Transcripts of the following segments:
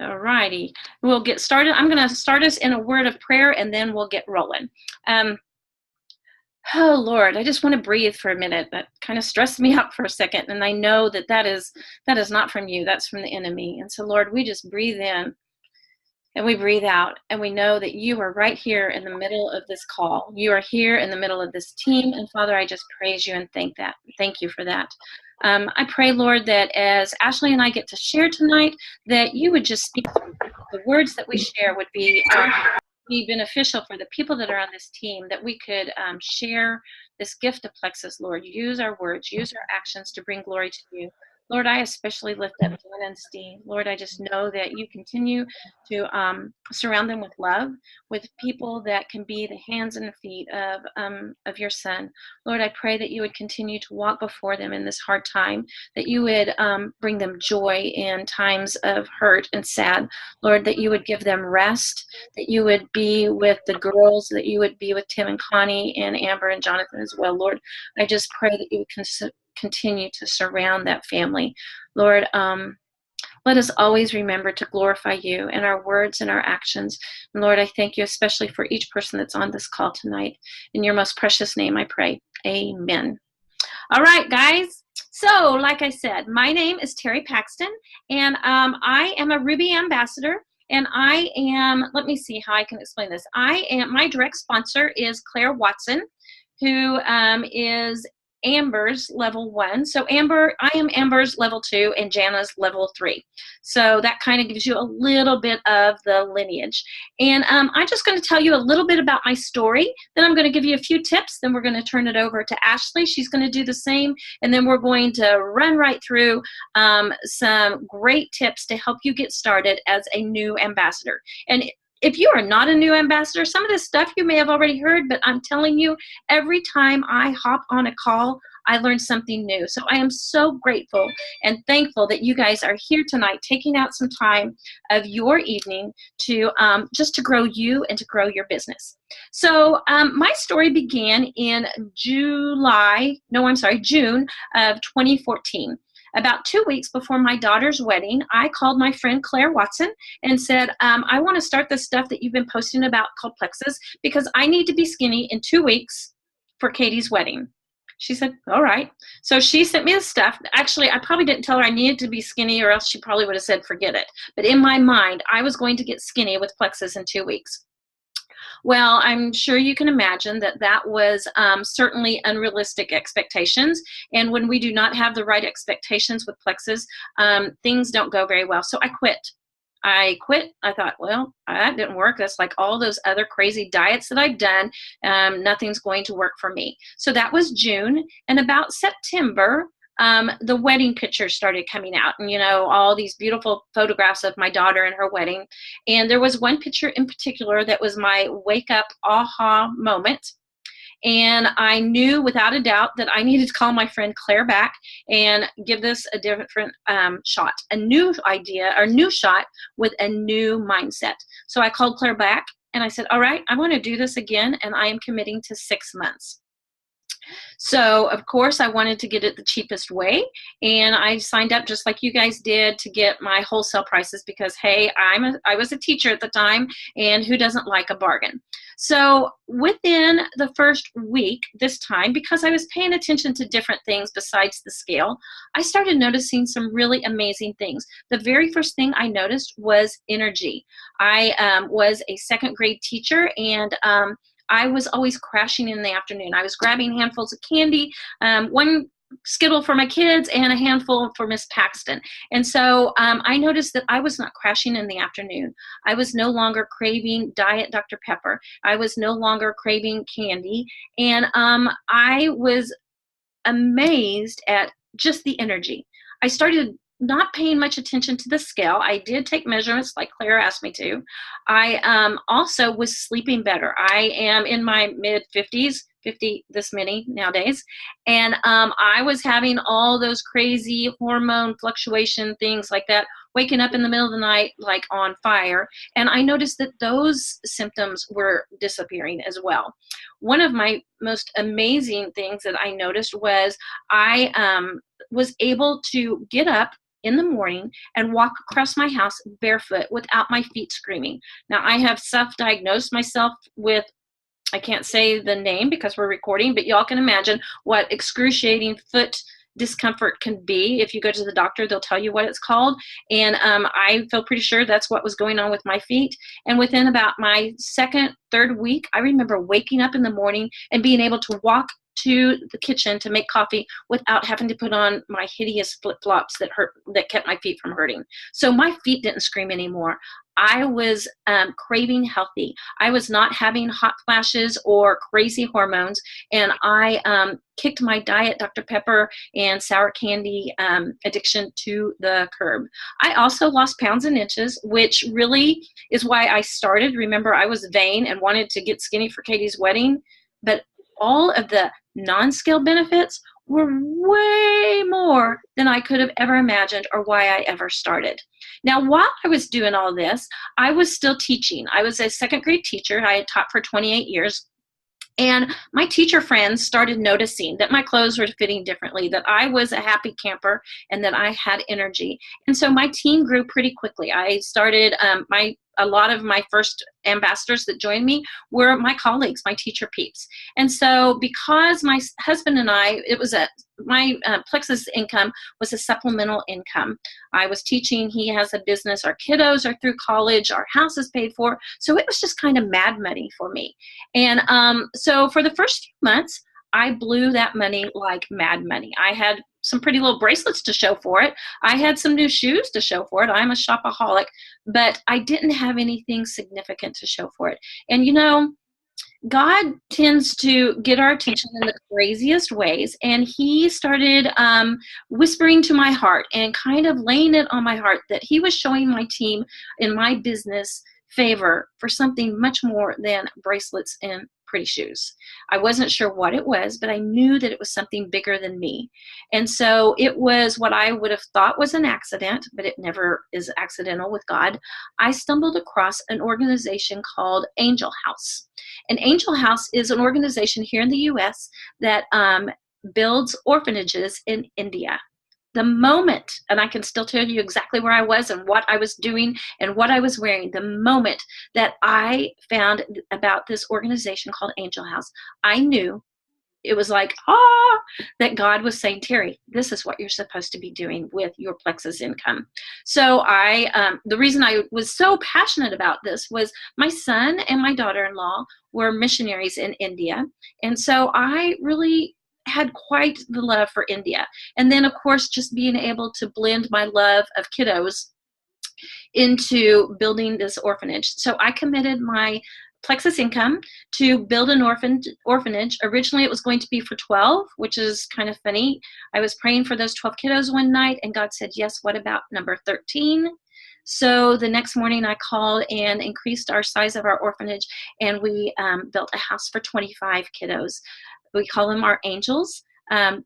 All righty. We'll get started. I'm going to start us in a word of prayer and then we'll get rolling. Oh, Lord, I just want to breathe for a minute. That kind of stressed me out for a second. And I know that is not from you. That's from the enemy. And so, Lord, we just breathe in and we breathe out. And we know that you are right here in the middle of this call. You are here in the middle of this team. And Father, I just praise you and thank you for that. I pray, Lord, that as Ashley and I get to share tonight, that you would just speak through the words that we share would be beneficial for the people that are on this team, that we could share this gift of Plexus, Lord. Use our words, use our actions to bring glory to you. Lord, I especially lift up Dan and Steve. Lord, I just know that you continue to surround them with love, with people that can be the hands and the feet of your son. Lord, I pray that you would continue to walk before them in this hard time, that you would bring them joy in times of hurt and sad. Lord, that you would give them rest, that you would be with the girls, that you would be with Tim and Connie and Amber and Jonathan as well. Lord, I just pray that you would continue to surround that family. Lord, let us always remember to glorify you in our words and our actions. And Lord, I thank you especially for each person that's on this call tonight. In your most precious name I pray. Amen. All right, guys. So, like I said, my name is Terri Paxton, and I am a Ruby ambassador. And I am, let me see how I can explain this. My direct sponsor is Claire Watson, who is Amber's level 1. So I am Amber's level 2 and Jana's level 3. So that kind of gives you a little bit of the lineage. And I'm just going to tell you a little bit about my story. Then I'm going to give you a few tips. Then we're going to turn it over to Ashley. She's going to do the same. And then we're going to run right through some great tips to help you get started as a new ambassador. And if you are not a new ambassador, some of this stuff you may have already heard, but I'm telling you, every time I hop on a call, I learn something new. So I am so grateful and thankful that you guys are here tonight, taking out some time of your evening to just to grow you and to grow your business. So my story began in June of 2014. About 2 weeks before my daughter's wedding, I called my friend Claire Watson and said, I want to start this stuff that you've been posting about called Plexus because I need to be skinny in 2 weeks for Katie's wedding. She said, all right. So she sent me the stuff. Actually, I probably didn't tell her I needed to be skinny or else she probably would have said, forget it. But in my mind, I was going to get skinny with Plexus in 2 weeks. Well, I'm sure you can imagine that was certainly unrealistic expectations. And when we do not have the right expectations with Plexus, things don't go very well. So I quit. I thought, well, that didn't work. That's like all those other crazy diets that I've done. Nothing's going to work for me. So that was June. And about September, the wedding pictures started coming out, and all these beautiful photographs of my daughter and her wedding. And there was one picture in particular that was my wake up aha moment. And I knew without a doubt that I needed to call my friend Claire back and give this a different shot, a new idea or new shot with a new mindset. So I called Claire back and I said, all right, I want to do this again, and I am committing to 6 months. So, of course, I wanted to get it the cheapest way, and I signed up just like you guys did to get my wholesale prices because, hey, I was a teacher at the time, and who doesn't like a bargain? So within the first week this time, because I was paying attention to different things besides the scale, I started noticing some really amazing things. The very first thing I noticed was energy. I was a second grade teacher, and I was always crashing in the afternoon. I was grabbing handfuls of candy, one Skittle for my kids and a handful for Miss Paxton. And so I noticed that I was not crashing in the afternoon. I was no longer craving Diet Dr. Pepper. I was no longer craving candy. And I was amazed at just the energy. I started not paying much attention to the scale. I did take measurements like Claire asked me to. I also was sleeping better. I am in my mid-50s, 50 this many nowadays, and I was having all those crazy hormone fluctuation things like that, waking up in the middle of the night like on fire, and I noticed that those symptoms were disappearing as well. One of my most amazing things that I noticed was I was able to get up in the morning and walk across my house barefoot without my feet screaming. Now, I have self-diagnosed myself with, I can't say the name because we're recording, but y'all can imagine what excruciating foot discomfort can be. If you go to the doctor, they'll tell you what it's called. And I feel pretty sure that's what was going on with my feet. And within about my second, third week, I remember waking up in the morning and being able to walk to the kitchen to make coffee without having to put on my hideous flip-flops that kept my feet from hurting. So my feet didn't scream anymore. I was craving healthy. I was not having hot flashes or crazy hormones, and I kicked my diet Dr. Pepper and sour candy addiction to the curb. I also lost pounds and inches, which really is why I started. Remember, I was vain and wanted to get skinny for Katie's wedding, but all of the non-scale benefits were way more than I could have ever imagined or why I ever started. Now, while I was doing all this, I was still teaching. I was a second grade teacher. I had taught for 28 years. And my teacher friends started noticing that my clothes were fitting differently, that I was a happy camper, and that I had energy. And so my team grew pretty quickly. I started a lot of my first ambassadors that joined me were my colleagues, my teacher peeps. And so because my husband and I, my Plexus income was a supplemental income. I was teaching, he has a business, our kiddos are through college, our house is paid for. So it was just kind of mad money for me. And so for the first few months, I blew that money like mad money. I had some pretty little bracelets to show for it. I had some new shoes to show for it. I'm a shopaholic, but I didn't have anything significant to show for it. And you know, God tends to get our attention in the craziest ways, and he started whispering to my heart and kind of laying it on my heart that he was showing my team in my business favor for something much more than bracelets and pretty shoes. I wasn't sure what it was, but I knew that it was something bigger than me. And so it was what I would have thought was an accident, but it never is accidental with God. I stumbled across an organization called Angel House. And Angel House is an organization here in the U.S. that builds orphanages in India. The moment, and I can still tell you exactly where I was and what I was doing and what I was wearing, the moment that I found about this organization called Angel House, I knew it was like, that God was saying, Terry, this is what you're supposed to be doing with your Plexus income. So the reason I was so passionate about this was my son and my daughter-in-law were missionaries in India. And so I really had quite the love for India. And then, of course, just being able to blend my love of kiddos into building this orphanage. So I committed my Plexus income to build an orphanage. Originally, it was going to be for 12, which is kind of funny. I was praying for those 12 kiddos one night, and God said, yes, what about number 13? So the next morning, I called and increased our size of our orphanage, and we built a house for 25 kiddos. We call them our angels.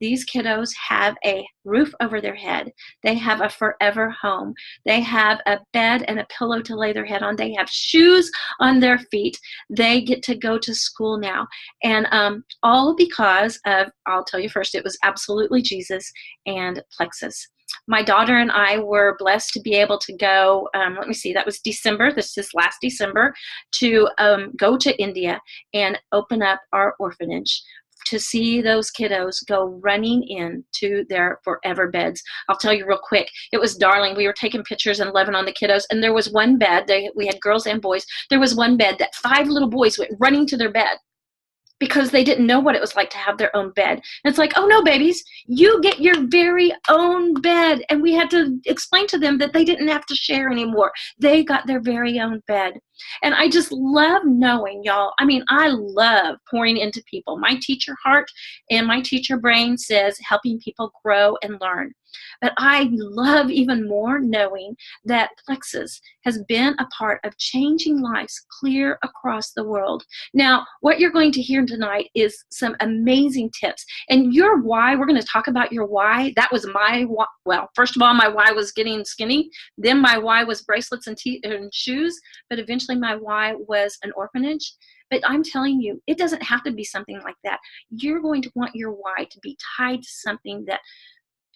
These kiddos have a roof over their head. They have a forever home. They have a bed and a pillow to lay their head on. They have shoes on their feet. They get to go to school now. And all because of, I'll tell you first, it was absolutely Jesus and Plexus. My daughter and I were blessed to be able to go, let me see, that was December, this is last December, to go to India and open up our orphanage, to see those kiddos go running into their forever beds. I'll tell you real quick, it was darling. We were taking pictures and loving on the kiddos, and there was one bed, we had girls and boys, there was one bed that 5 little boys went running to their bed because they didn't know what it was like to have their own bed. And it's like, oh no, babies, you get your very own bed. And we had to explain to them that they didn't have to share anymore. They got their very own bed. And I just love knowing, y'all, I mean, I love pouring into people. My teacher heart and my teacher brain says helping people grow and learn. But I love even more knowing that Plexus has been a part of changing lives clear across the world. Now, what you're going to hear tonight is some amazing tips. And your why, we're going to talk about your why. That was my why. Well, first of all, my why was getting skinny. Then my why was bracelets and shoes. But eventually my why was an orphanage. But I'm telling you, it doesn't have to be something like that. You're going to want your why to be tied to something that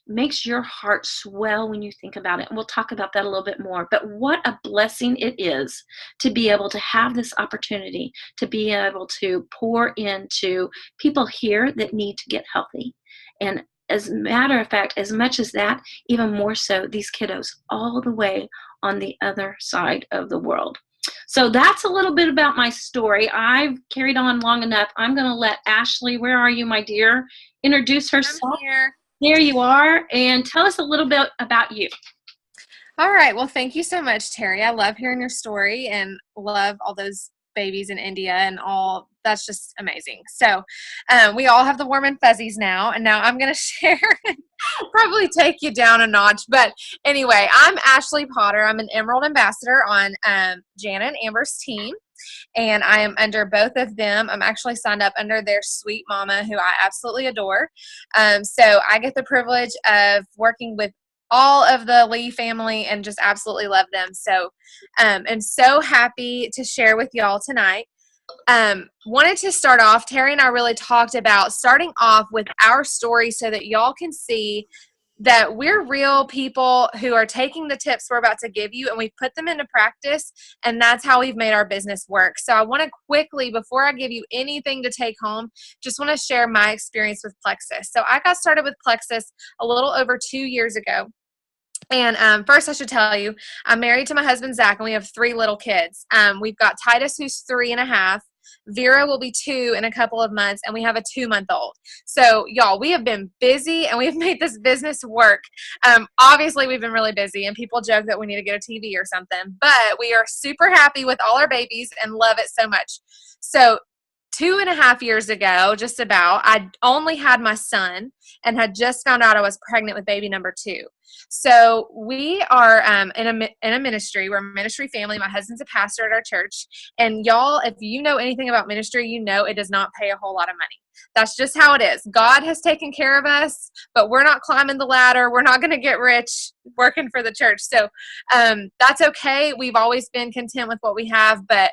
makes your heart swell when you think about it. And we'll talk about that a little bit more. But what a blessing it is to be able to have this opportunity, to be able to pour into people here that need to get healthy. And as a matter of fact, as much as that, even more so, these kiddos all the way on the other side of the world. So that's a little bit about my story. I've carried on long enough. I'm going to let Ashley, where are you, my dear, introduce herself. I'm here. There you are. And tell us a little bit about you. All right. Well, thank you so much, Terri. I love hearing your story and love all those babies in India and all. That's just amazing. So we all have the warm and fuzzies now. And now I'm going to share and probably take you down a notch. But anyway, I'm Ashley Potter. I'm an Emerald Ambassador on Jana and Amber's team. And I am under both of them. I'm actually signed up under their sweet mama, who I absolutely adore. So I get the privilege of working with all of the Lee family and just absolutely love them. So I'm so happy to share with y'all tonight. Wanted to start off, Terri and I really talked about starting off with our story so that y'all can see that we're real people who are taking the tips we're about to give you and we've put them into practice, and that's how we've made our business work. So I want to quickly, before I give you anything to take home, just want to share my experience with Plexus. So I got started with Plexus a little over 2 years ago. And first I should tell you, I'm married to my husband, Zach, and we have 3 little kids. We've got Titus, who's 3.5. Vera will be 2 in a couple of months, and we have a 2-month-old. So, y'all, we have been busy, and we've made this business work. Obviously, we've been really busy, and people joke that we need to get a TV or something, but we are super happy with all our babies and love it so much. So, 2.5 years ago, just about, I only had my son and had just found out I was pregnant with baby number 2. So we are in a ministry. We're a ministry family. My husband's a pastor at our church. And y'all, if you know anything about ministry, you know it does not pay a whole lot of money. That's just how it is. God has taken care of us, but we're not climbing the ladder. We're not going to get rich working for the church. So that's okay. We've always been content with what we have, but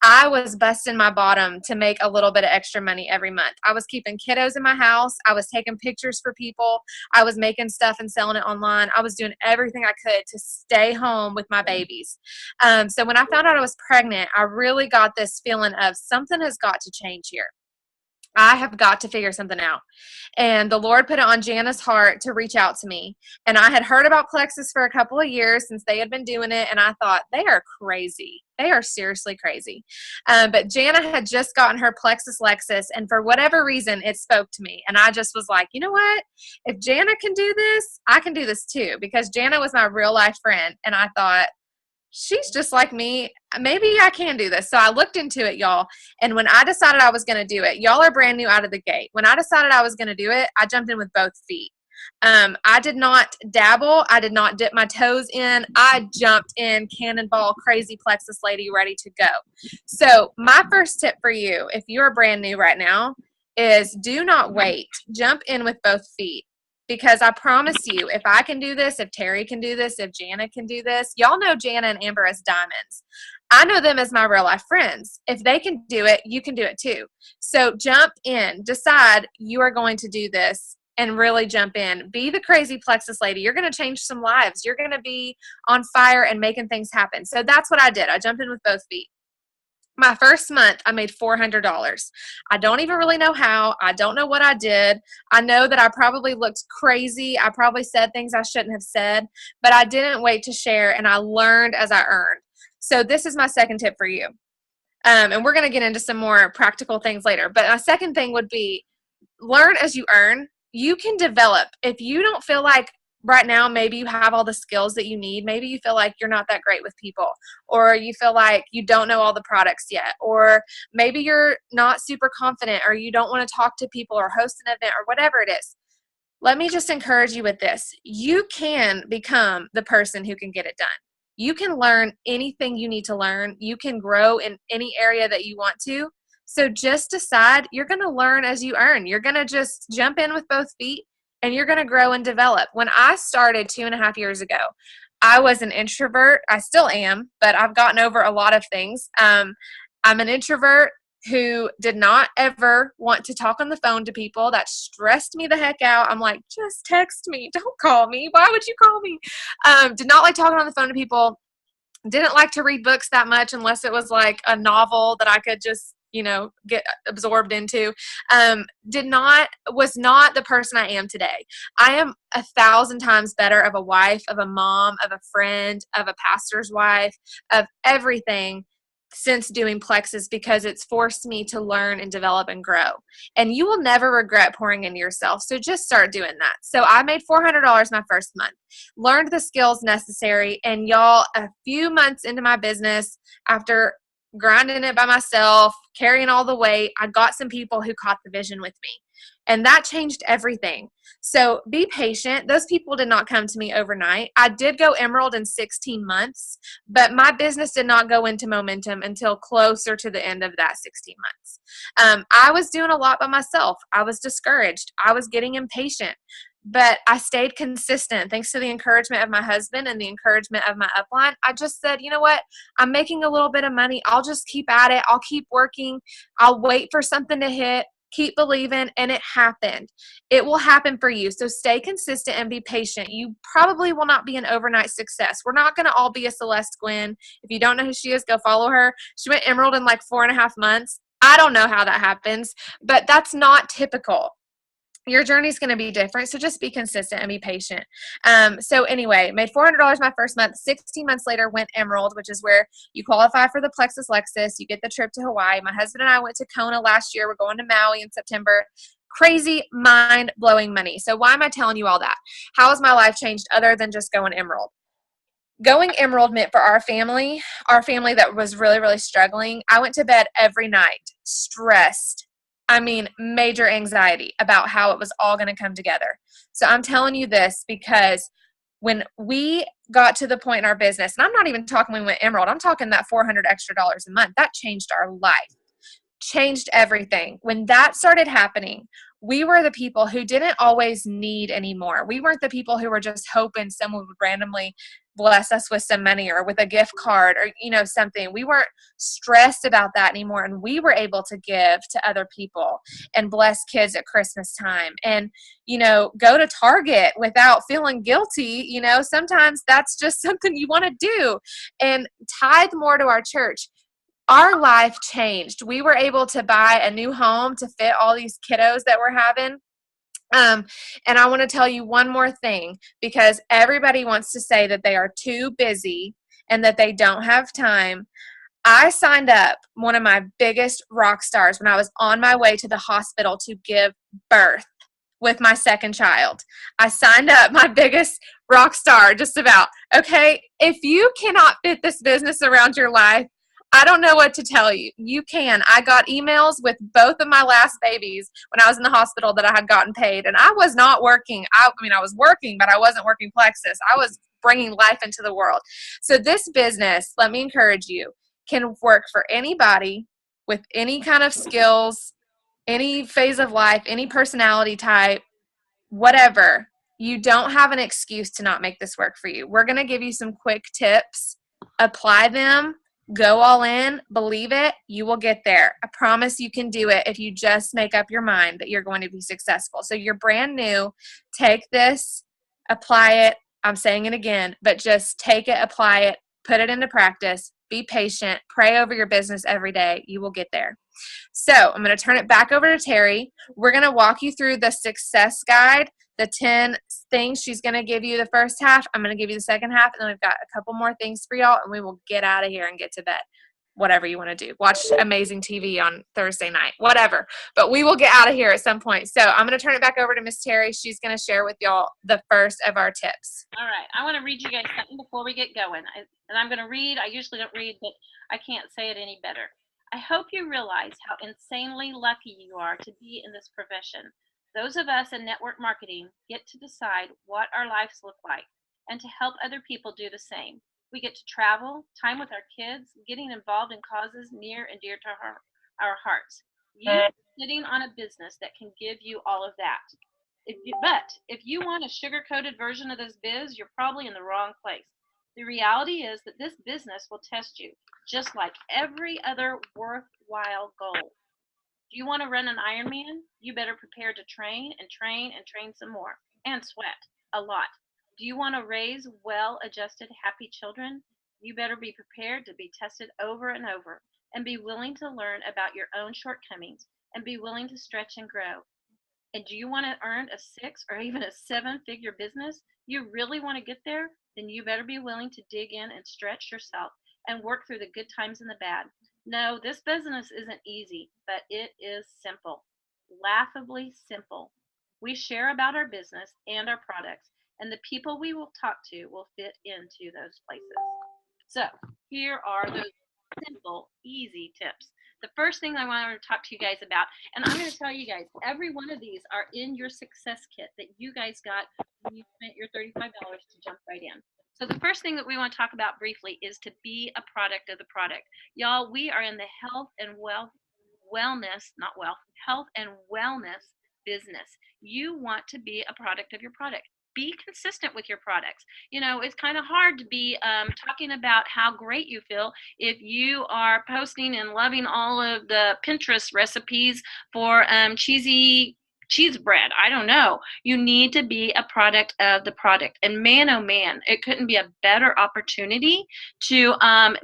I was busting my bottom to make a little bit of extra money every month. I was keeping kiddos in my house. I was taking pictures for people. I was making stuff and selling it online. I was doing everything I could to stay home with my babies. So when I found out I was pregnant, I really got this feeling of something has got to change here. I have got to figure something out. And the Lord put it on Jana's heart to reach out to me. And I had heard about Plexus for a couple of years since they had been doing it. And I thought, they are crazy. They are seriously crazy. But Jana had just gotten her Plexus Lexus. And for whatever reason, it spoke to me. And I just was like, you know what? If Jana can do this, I can do this too. Because Jana was my real life friend. And I thought, she's just like me. Maybe I can do this. So I looked into it, y'all. And when I decided I was going to do it, y'all are brand new out of the gate. When I decided I was going to do it, I jumped in with both feet. I did not dabble. I did not dip my toes in. I jumped in cannonball, crazy Plexus lady, ready to go. So my first tip for you, if you're brand new right now, is do not wait. Jump in with both feet. Because I promise you, if I can do this, if Terri can do this, if Jana can do this, y'all know Jana and Amber as diamonds. I know them as my real life friends. If they can do it, you can do it too. So jump in. Decide you are going to do this and really jump in. Be the crazy Plexus lady. You're going to change some lives. You're going to be on fire and making things happen. So that's what I did. I jumped in with both feet. My first month, I made $400. I don't even really know how. I don't know what I did. I know that I probably looked crazy. I probably said things I shouldn't have said, but I didn't wait to share, and I learned as I earned. So this is my second tip for you. And we're going to get into some more practical things later. But my second thing would be learn as you earn. You can develop. If you don't feel like right now, maybe you have all the skills that you need. Maybe you feel like you're not that great with people, or you feel like you don't know all the products yet, or maybe you're not super confident, or you don't want to talk to people or host an event or whatever it is. Let me just encourage you with this. You can become the person who can get it done. You can learn anything you need to learn. You can grow in any area that you want to. So just decide you're going to learn as you earn. You're going to just jump in with both feet, and you're going to grow and develop. When I started 2.5 years ago, I was an introvert. I still am, but I've gotten over a lot of things. I'm an introvert. who did not ever want to talk on the phone to people. That stressed me the heck out. I'm like, just text me. Don't call me. Why would you call me? Did not like talking on the phone to people. Didn't like to read books that much unless it was like a novel that I could just, get absorbed into. Was not the person I am today. I am 1,000 times better of a wife, of a mom, of a friend, of a pastor's wife, of everything since doing Plexus, because it's forced me to learn and develop and grow. And you will never regret pouring into yourself. So just start doing that. So I made $400 my first month, learned the skills necessary. And y'all, a few months into my business, after grinding it by myself, carrying all the weight, I got some people who caught the vision with me. And that changed everything. So be patient. Those people did not come to me overnight. I did go Emerald in 16 months, but my business did not go into momentum until closer to the end of that 16 months. I was doing a lot by myself. I was discouraged. I was getting impatient, but I stayed consistent. Thanks to the encouragement of my husband and the encouragement of my upline, I just said, you know what? I'm making a little bit of money. I'll just keep at it. I'll keep working. I'll wait for something to hit. Keep believing, and it happened. It will happen for you. So stay consistent and be patient. You probably will not be an overnight success. We're not going to all be a Celeste Gwynn. If you don't know who she is, go follow her. She went Emerald in like 4.5 months. I don't know how that happens, but that's not typical. Your journey is going to be different. So just be consistent and be patient. So anyway, made $400 my first month. 16 months later, went Emerald, which is where you qualify for the Plexus Lexus. You get the trip to Hawaii. My husband and I went to Kona last year. We're going to Maui in September. Crazy, mind-blowing money. So why am I telling you all that? How has my life changed other than just going Emerald? Going Emerald meant for our family that was really, really struggling. I went to bed every night, stressed. I mean, major anxiety about how it was all going to come together. So I'm telling you this because when we got to the point in our business, and I'm not even talking when we went Emerald, I'm talking that $400 extra a month, that changed our life, changed everything. When that started happening, we were the people who didn't always need anymore. We weren't the people who were just hoping someone would randomly bless us with some money or with a gift card or, something. We weren't stressed about that anymore. And we were able to give to other people and bless kids at Christmas time and, go to Target without feeling guilty. Sometimes that's just something you want to do, and tithe more to our church. Our life changed. We were able to buy a new home to fit all these kiddos that we're having. And I want to tell you one more thing, because everybody wants to say that they are too busy and that they don't have time. I signed up one of my biggest rock stars when I was on my way to the hospital to give birth with my second child. I signed up my biggest rock star, just about. Okay, if you cannot fit this business around your life, I don't know what to tell you. You can. I got emails with both of my last babies when I was in the hospital that I had gotten paid, and I was not working. I was working, but I wasn't working Plexus. I was bringing life into the world. So this business, let me encourage you, can work for anybody with any kind of skills, any phase of life, any personality type, whatever. You don't have an excuse to not make this work for you. We're going to give you some quick tips. Apply them. Go all in, believe it, you will get there. I promise you can do it if you just make up your mind that you're going to be successful. So you're brand new, take this, apply it. I'm saying it again, but just take it, apply it, put it into practice, be patient, pray over your business every day. You will get there. So I'm going to turn it back over to Terri. We're going to walk you through the success guide, the 10 things. She's going to give you the first half. I'm going to give you the second half. And then we've got a couple more things for y'all. And we will get out of here and get to bed. Whatever you want to do. Watch amazing TV on Thursday night. Whatever. But we will get out of here at some point. So I'm going to turn it back over to Miss Terri. She's going to share with y'all the first of our tips. All right. I want to read you guys something before we get going. And I'm going to read. I usually don't read, but I can't say it any better. I hope you realize how insanely lucky you are to be in this profession. Those of us in network marketing get to decide what our lives look like and to help other people do the same. We get to travel, time with our kids, getting involved in causes near and dear to our hearts. You are sitting on a business that can give you all of that. But if you want a sugar-coated version of this biz, you're probably in the wrong place. The reality is that this business will test you just like every other worthwhile goal. Do you want to run an Ironman? You better prepare to train and train and train some more and sweat a lot. Do you want to raise well-adjusted, happy children? You better be prepared to be tested over and over and be willing to learn about your own shortcomings and be willing to stretch and grow. And do you want to earn a 6 or even a 7-figure business? You really want to get there? Then you better be willing to dig in and stretch yourself and work through the good times and the bad. No, this business isn't easy, but it is simple, laughably simple. We share about our business and our products, and the people we will talk to will fit into those places. So here are those simple, easy tips. The first thing I want to talk to you guys about, and I'm going to tell you guys, every one of these are in your success kit that you guys got when you spent your $35 to jump right in. So the first thing that we want to talk about briefly is to be a product of the product. Y'all, we are in the health and health and wellness business. You want to be a product of your product. Be consistent with your products. You know, it's kind of hard to be talking about how great you feel if you are posting and loving all of the Pinterest recipes for cheesy cheese bread. I don't know. You need to be a product of the product. And man, oh man, it couldn't be a better opportunity to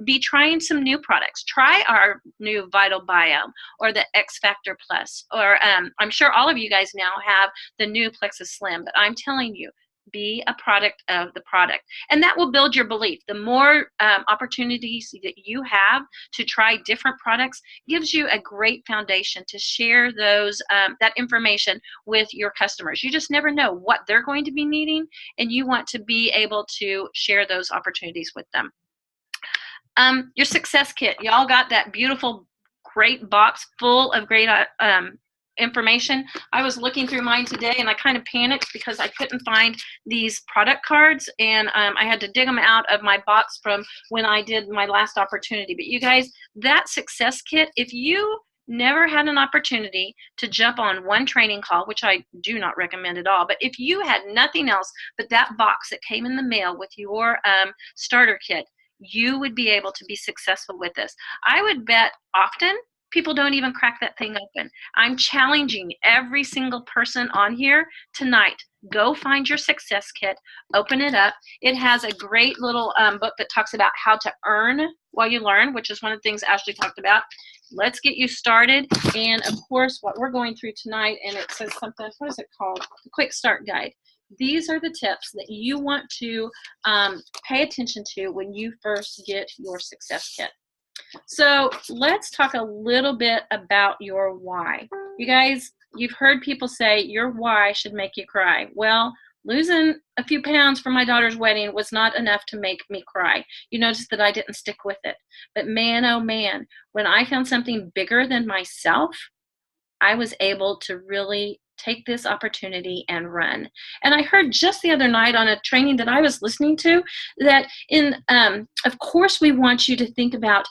be trying some new products. Try our new Vital Biome or the X Factor Plus, or I'm sure all of you guys now have the new Plexus Slim, but I'm telling you, be a product of the product, and that will build your belief. The more opportunities that you have to try different products gives you a great foundation to share those that information with your customers. You just never know what they're going to be needing, and you want to be able to share those opportunities with them. Your success kit, y'all got that beautiful great box full of great information. I was looking through mine today and I kind of panicked because I couldn't find these product cards, and I had to dig them out of my box from when I did my last opportunity. But you guys, that success kit, if you never had an opportunity to jump on one training call, which I do not recommend at all, but if you had nothing else but that box that came in the mail with your starter kit, you would be able to be successful with this. I would bet often people don't even crack that thing open. I'm challenging every single person on here tonight. Go find your success kit, open it up. It has a great little book that talks about how to earn while you learn, which is one of the things Ashley talked about. Let's get you started. And of course, what we're going through tonight, and it says something, what is it called? The Quick Start Guide. These are the tips that you want to pay attention to when you first get your success kit. So let's talk a little bit about your why. You guys, you've heard people say your why should make you cry. Well, losing a few pounds for my daughter's wedding was not enough to make me cry. You notice that I didn't stick with it. But man, oh man, when I found something bigger than myself, I was able to really take this opportunity and run. And I heard just the other night on a training that I was listening to that of course we want you to think about,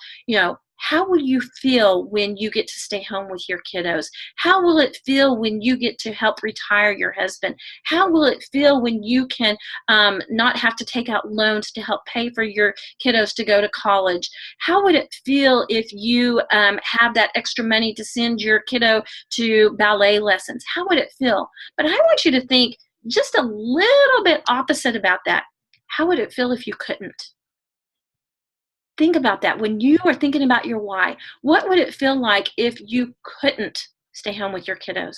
how will you feel when you get to stay home with your kiddos? How will it feel when you get to help retire your husband? How will it feel when you can not have to take out loans to help pay for your kiddos to go to college? How would it feel if you have that extra money to send your kiddo to ballet lessons? How would it feel? But I want you to think just a little bit opposite about that. How would it feel if you couldn't? Think about that. When you are thinking about your why, what would it feel like if you couldn't stay home with your kiddos?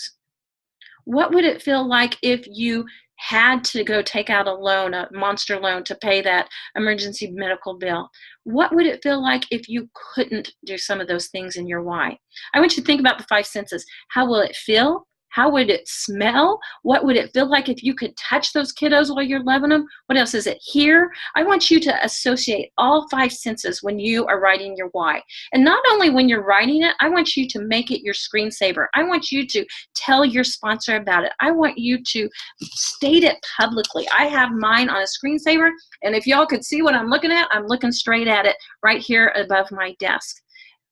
What would it feel like if you had to go take out a loan, a monster loan, to pay that emergency medical bill? What would it feel like if you couldn't do some of those things in your why? I want you to think about the 5 senses. How will it feel? How would it smell? What would it feel like if you could touch those kiddos while you're loving them? What else is it? Hear? I want you to associate all 5 senses when you are writing your why. And not only when you're writing it, I want you to make it your screensaver. I want you to tell your sponsor about it. I want you to state it publicly. I have mine on a screensaver, and if y'all could see what I'm looking at, I'm looking straight at it right here above my desk.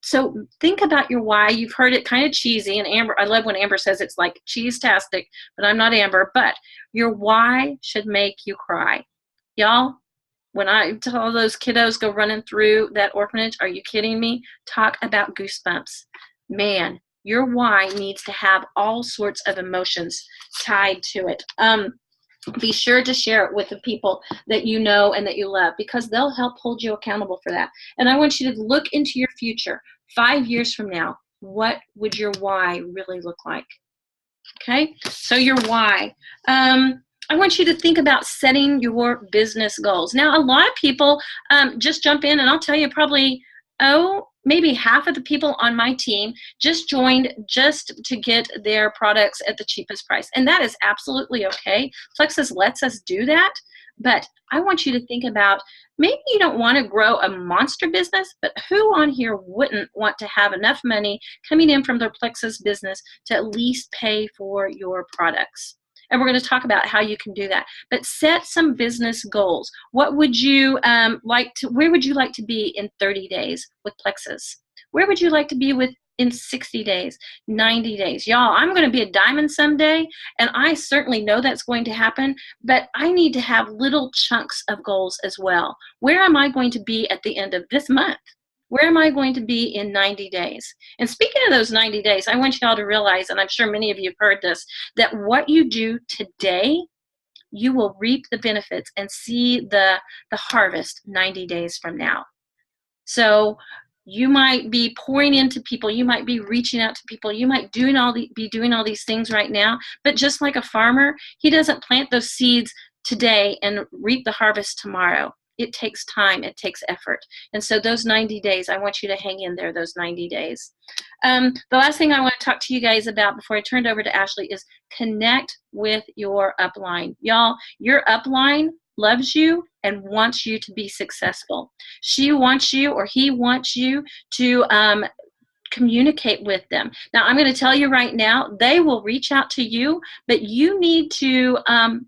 So think about your why. You've heard it kind of cheesy, and Amber, I love when Amber says it's like cheese-tastic, but I'm not Amber. But your why should make you cry. Y'all, When I tell those kiddos go running through that orphanage, are you kidding me? Talk about goosebumps. Man, your why needs to have all sorts of emotions tied to it. Be sure to share it with the people that you know and that you love, because they'll help hold you accountable for that. And I want you to look into your future. 5 years from now, what would your why really look like? Okay, so your why. I want you to think about setting your business goals. Now, a lot of people just jump in, and I'll tell you probably, maybe half of the people on my team just joined just to get their products at the cheapest price. And that is absolutely okay. Plexus lets us do that. But I want you to think about, maybe you don't want to grow a monster business, but who on here wouldn't want to have enough money coming in from their Plexus business to at least pay for your products? And we're going to talk about how you can do that. But set some business goals. What would you where would you like to be in 30 days with Plexus? Where would you like to be in 60 days, 90 days? Y'all, I'm going to be a diamond someday, and I certainly know that's going to happen, but I need to have little chunks of goals as well. Where am I going to be at the end of this month? Where am I going to be in 90 days? And speaking of those 90 days, I want y'all to realize, and I'm sure many of you have heard this, that what you do today, you will reap the benefits and see the harvest 90 days from now. So you might be pouring into people, you might be reaching out to people, you might be doing all these things right now, but just like a farmer, he doesn't plant those seeds today and reap the harvest tomorrow. It takes time, it takes effort. And so those 90 days, I want you to hang in there those 90 days. The last thing I want to talk to you guys about before I turn it over to Ashley is connect with your upline. Y'all, your upline loves you and wants you to be successful. She wants you, or he wants you to communicate with them. Now, I'm going to tell you right now, they will reach out to you, but you need to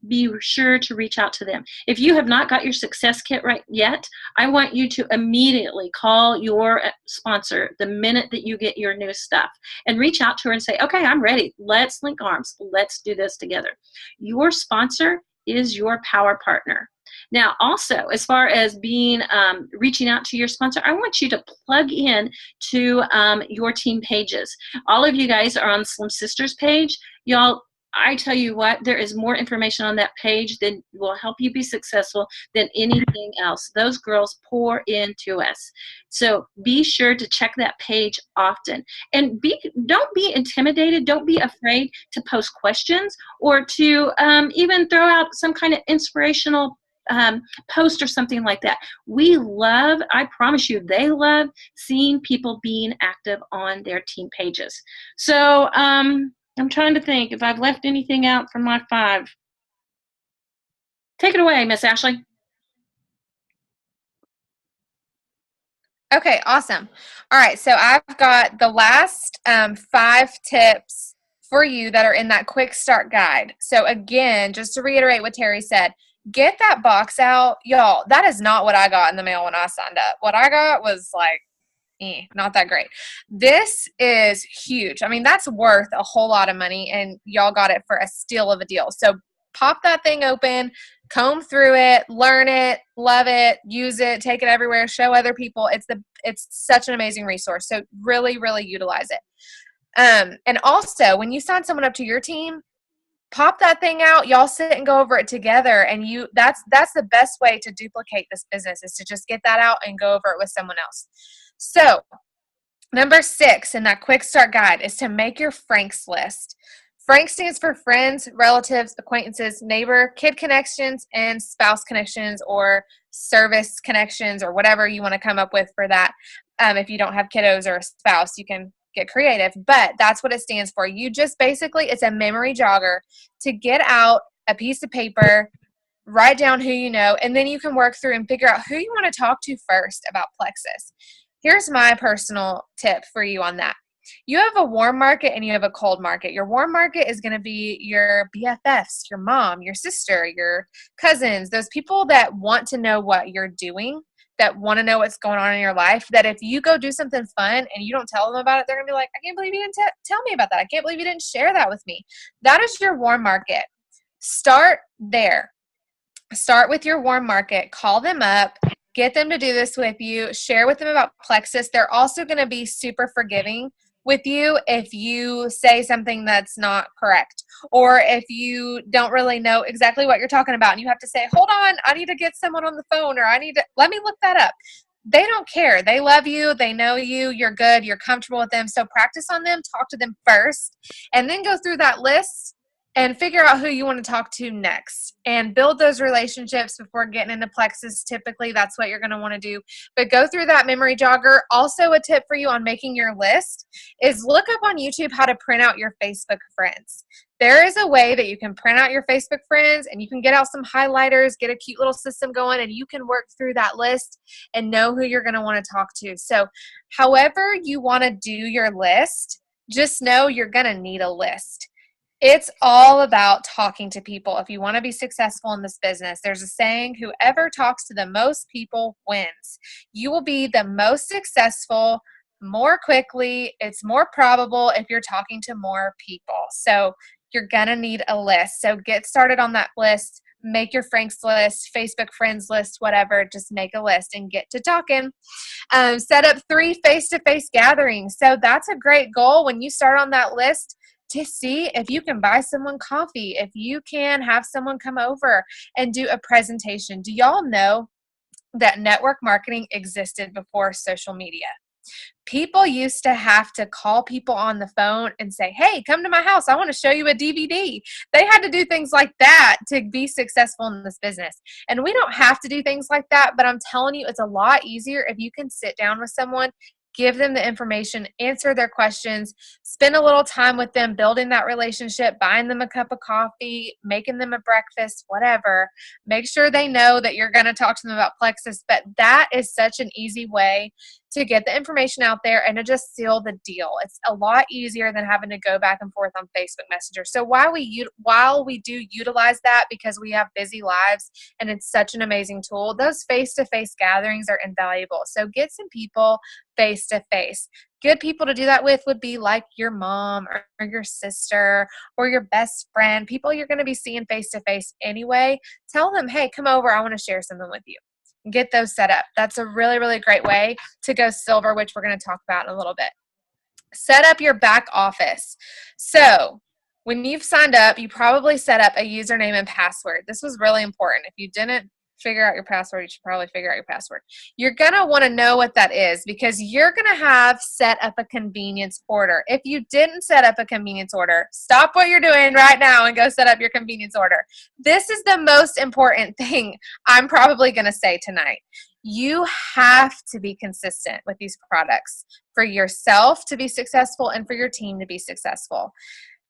be sure to reach out to them. If you have not got your success kit right yet, I want you to immediately call your sponsor the minute that you get your new stuff and reach out to her and say, okay, I'm ready. Let's link arms. Let's do this together. Your sponsor is your power partner. Now, also, as far as being reaching out to your sponsor, I want you to plug in to your team pages. All of you guys are on the Slim Sisters page. Y'all, I tell you what, there is more information on that page that will help you be successful than anything else. Those girls pour into us. So be sure to check that page often. And don't be intimidated. Don't be afraid to post questions or to even throw out some kind of inspirational post or something like that. We love, I promise you, they love seeing people being active on their team pages. So I'm trying to think if I've left anything out from my 5. Take it away, Miss Ashley. Okay, awesome. All right, so I've got the last 5 tips for you that are in that quick start guide. So again, just to reiterate what Terri said, get that box out. Y'all, that is not what I got in the mail when I signed up. What I got was like, not that great. This is huge. I mean, that's worth a whole lot of money, and y'all got it for a steal of a deal. So pop that thing open, comb through it, learn it, love it, use it, take it everywhere, show other people. It's such an amazing resource. So really, really utilize it. And also, when you sign someone up to your team, pop that thing out. Y'all sit and go over it together, and that's the best way to duplicate this business, is to just get that out and go over it with someone else. So number 6 in that quick start guide is to make your Franks list. Frank stands for friends, relatives, acquaintances, neighbor, kid connections, and spouse connections, or service connections, or whatever you want to come up with for that. If you don't have kiddos or a spouse, you can get creative, but that's what it stands for. You just basically, it's a memory jogger to get out a piece of paper, write down who you know, and then you can work through and figure out who you want to talk to first about Plexus. Here's my personal tip for you on that. You have a warm market and you have a cold market. Your warm market is going to be your BFFs, your mom, your sister, your cousins, those people that want to know what you're doing, that want to know what's going on in your life, that if you go do something fun and you don't tell them about it, they're going to be like, I can't believe you didn't tell me about that. I can't believe you didn't share that with me. That is your warm market. Start there. Start with your warm market, call them up, get them to do this with you, share with them about Plexus. They're also going to be super forgiving with you if you say something that's not correct, or if you don't really know exactly what you're talking about and you have to say, hold on, I need to get someone on the phone, or let me look that up. They don't care. They love you. They know you. You're good. You're comfortable with them. So practice on them, talk to them first, and then go through that list and figure out who you want to talk to next and build those relationships before getting into Plexus. Typically, that's what you're going to want to do. But go through that memory jogger. Also, a tip for you on making your list is look up on YouTube how to print out your Facebook friends. There is a way that you can print out your Facebook friends and you can get out some highlighters, get a cute little system going, and you can work through that list and know who you're going to want to talk to. So however you want to do your list, just know you're going to need a list. It's all about talking to people. If you want to be successful in this business, there's a saying, whoever talks to the most people wins. You will be the most successful more quickly. It's more probable if you're talking to more people. So you're going to need a list. So get started on that list. Make your Frank's list, Facebook friends list, whatever. Just make a list and get to talking. Set up 3 face-to-face gatherings. So that's a great goal when you start on that list, to see if you can buy someone coffee, if you can have someone come over and do a presentation. Do y'all know that network marketing existed before social media? People used to have to call people on the phone and say, hey, come to my house. I want to show you a DVD. They had to do things like that to be successful in this business. And we don't have to do things like that, but I'm telling you, it's a lot easier if you can sit down with someone, give them the information, answer their questions, spend a little time with them, building that relationship, buying them a cup of coffee, making them a breakfast, whatever. Make sure they know that you're going to talk to them about Plexus. But that is such an easy way to get the information out there and to just seal the deal. It's a lot easier than having to go back and forth on Facebook Messenger. So while we do utilize that because we have busy lives and it's such an amazing tool, those face-to-face gatherings are invaluable. So get some people face-to-face. Good people to do that with would be like your mom or your sister or your best friend, people you're going to be seeing face-to-face anyway. Tell them, hey, come over. I want to share something with you. Get those set up. That's a really, really great way to go silver, which we're going to talk about in a little bit. Set up your back office. So when you've signed up, you probably set up a username and password. This was really important. If you didn't figure out your password, you should probably figure out your password. You're going to want to know what that is because you're going to have set up a convenience order. If you didn't set up a convenience order, stop what you're doing right now and go set up your convenience order. This is the most important thing I'm probably going to say tonight. You have to be consistent with these products for yourself to be successful and for your team to be successful.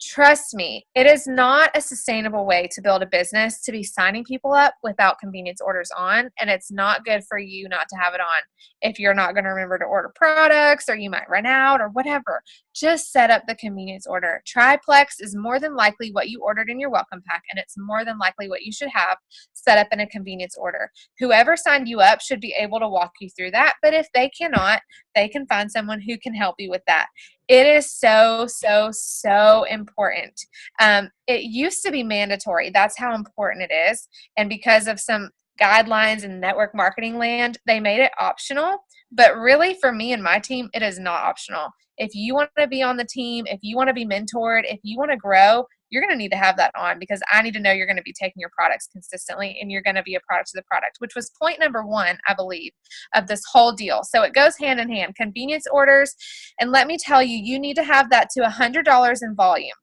Trust me, it is not a sustainable way to build a business to be signing people up without convenience orders on, and it's not good for you not to have it on. If you're not going to remember to order products or you might run out or whatever, just set up the convenience order. Triplex is more than likely what you ordered in your welcome pack, and it's more than likely what you should have set up in a convenience order. Whoever signed you up should be able to walk you through that, but if they cannot, they can find someone who can help you with that. It is so, so, so important. It used to be mandatory. That's how important it is. And because of some guidelines in network marketing land, they made it optional. But really, for me and my team, it is not optional. If you want to be on the team, if you want to be mentored, if you want to grow, you're going to need to have that on because I need to know you're going to be taking your products consistently and you're going to be a product of the product, which was point number 1, I believe, of this whole deal. So it goes hand in hand. Convenience orders. And let me tell you, you need to have that to $100 in volume.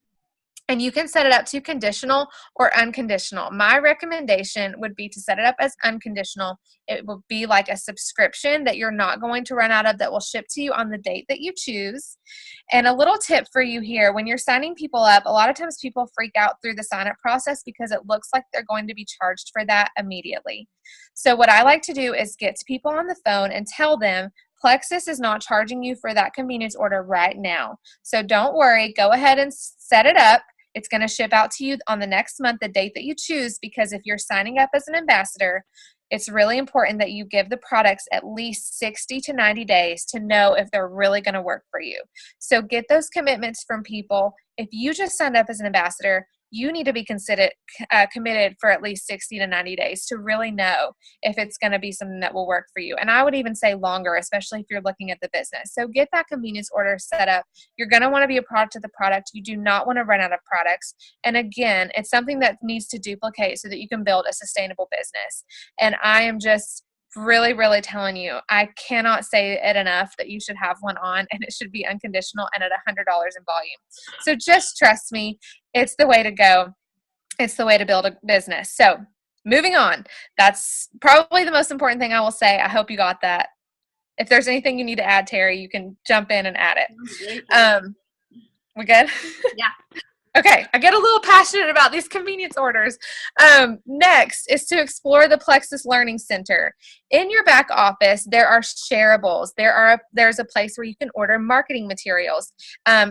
And you can set it up to conditional or unconditional. My recommendation would be to set it up as unconditional. It will be like a subscription that you're not going to run out of that will ship to you on the date that you choose. And a little tip for you here, when you're signing people up, a lot of times people freak out through the sign-up process because it looks like they're going to be charged for that immediately. So what I like to do is get to people on the phone and tell them, Plexus is not charging you for that convenience order right now. So don't worry, go ahead and set it up. It's going to ship out to you on the next month, the date that you choose, because if you're signing up as an ambassador, it's really important that you give the products at least 60 to 90 days to know if they're really going to work for you. So get those commitments from people. If you just signed up as an ambassador, you need to be committed for at least 60 to 90 days to really know if it's going to be something that will work for you. And I would even say longer, especially if you're looking at the business. So get that convenience order set up. You're going to want to be a product of the product. You do not want to run out of products. And again, it's something that needs to duplicate so that you can build a sustainable business. And I am just really, really telling you, I cannot say it enough that you should have one on, and it should be unconditional and at $100 in volume. So just trust me, it's the way to go. It's the way to build a business. So moving on, that's probably the most important thing I will say. I hope you got that. If there's anything you need to add, Terri, you can jump in and add it. We good? Yeah. Okay, I get a little passionate about these convenience orders. Next is to explore the Plexus Learning Center. In your back office, there are shareables. There's a place where you can order marketing materials,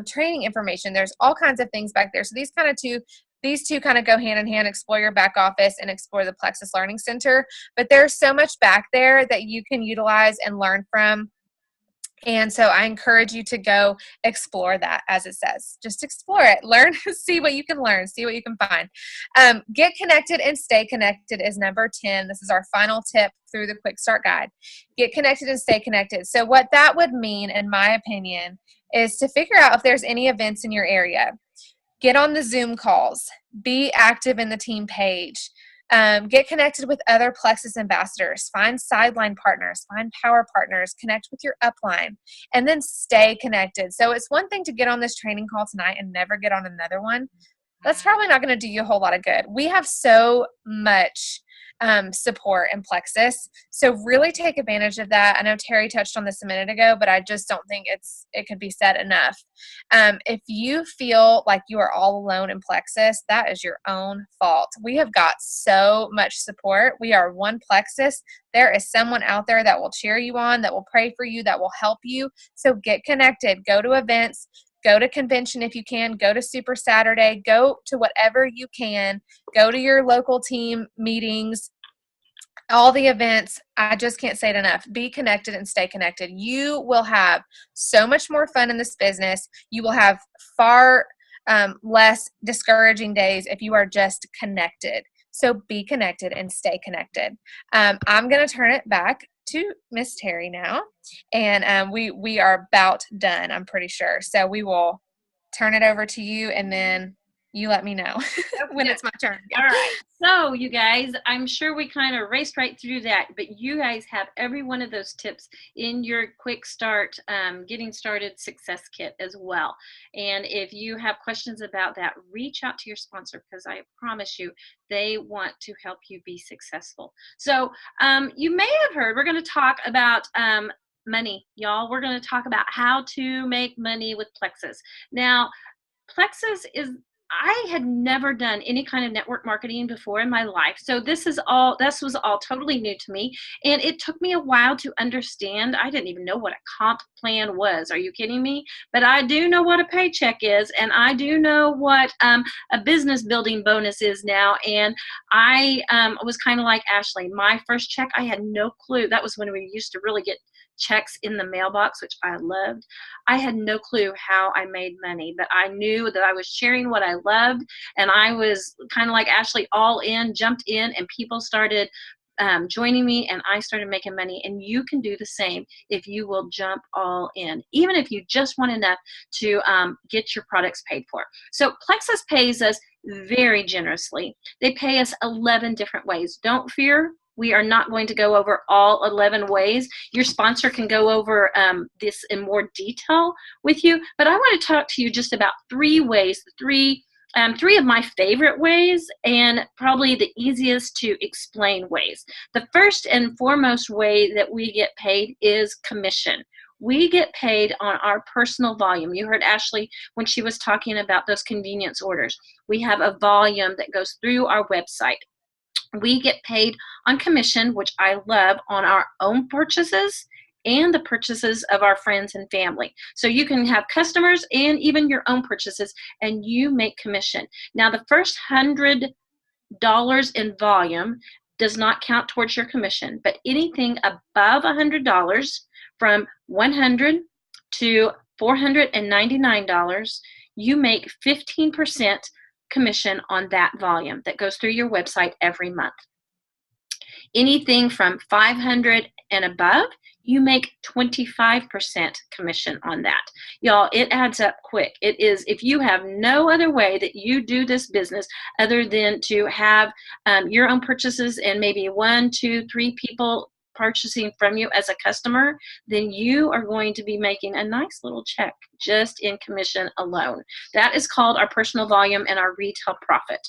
training information. There's all kinds of things back there. So these two kind of go hand in hand, explore your back office and explore the Plexus Learning Center. But there's so much back there that you can utilize and learn from. And so I encourage you to go explore that, as it says. Just explore it. Learn, see what you can learn, see what you can find. Get connected and stay connected is number 10. This is our final tip through the Quick Start Guide. Get connected and stay connected. So what that would mean, in my opinion, is to figure out if there's any events in your area. Get on the Zoom calls. Be active in the team page. Get connected with other Plexus ambassadors, find sideline partners, find power partners, connect with your upline, and then stay connected. So it's one thing to get on this training call tonight and never get on another one. That's probably not going to do you a whole lot of good. We have so much support in Plexus. So really take advantage of that. I know Terri touched on this a minute ago, but I just don't think it could be said enough. If you feel like you are all alone in Plexus, that is your own fault. We have got so much support. We are one Plexus. There is someone out there that will cheer you on, that will pray for you, that will help you. So get connected, go to events, go to convention if you can, go to Super Saturday, go to whatever you can, go to your local team meetings, all the events. I just can't say it enough. Be connected and stay connected. You will have so much more fun in this business. You will have far less discouraging days if you are just connected. So be connected and stay connected. I'm going to turn it back to Miss Terri now, and we are about done, I'm pretty sure. So we will turn it over to you, and then you let me know when it's my turn. All right. So you guys, I'm sure we kind of raced right through that, but you guys have every one of those tips in your Quick Start Getting Started Success Kit as well. And if you have questions about that, reach out to your sponsor, because I promise you they want to help you be successful. So you may have heard we're going to talk about money, y'all. We're going to talk about how to make money with Plexus. Now, Plexus is, I had never done any kind of network marketing before in my life. So this was all totally new to me. And it took me a while to understand. I didn't even know what a comp plan was. Are you kidding me? But I do know what a paycheck is. And I do know what a business building bonus is now. And I was kind of like Ashley. My first check, I had no clue. That was when we used to really get checks in the mailbox, which I loved. I had no clue how I made money, but I knew that I was sharing what I loved, and I was kind of like Ashley, all in, jumped in, and people started joining me, and I started making money. And you can do the same if you will jump all in, even if you just want enough to get your products paid for. So Plexus pays us very generously. They pay us 11 different ways. Don't fear. We are not going to go over all 11 ways. Your sponsor can go over this in more detail with you, but I want to talk to you just about 3 ways, three of my favorite ways, and probably the easiest to explain ways. The first and foremost way that we get paid is commission. We get paid on our personal volume. You heard Ashley when she was talking about those convenience orders. We have a volume that goes through our website. We get paid on commission, which I love, on our own purchases and the purchases of our friends and family. So you can have customers and even your own purchases, and you make commission. Now, the first $100 in volume does not count towards your commission, but anything above $100, from $100 to $499, you make 15% commission on that volume that goes through your website every month. Anything from 500 and above, you make 25% commission on that. Y'all, it adds up quick. It is, if you have no other way that you do this business other than to have your own purchases and maybe 1, 2, 3 people purchasing from you as a customer, then you are going to be making a nice little check just in commission alone. That is called our personal volume and our retail profit.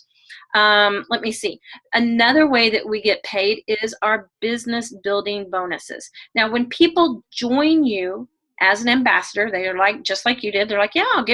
Let me see. Another way that we get paid is our business building bonuses. Now, when people join you as an ambassador, they are like, just like you did, they're like, yeah, I'll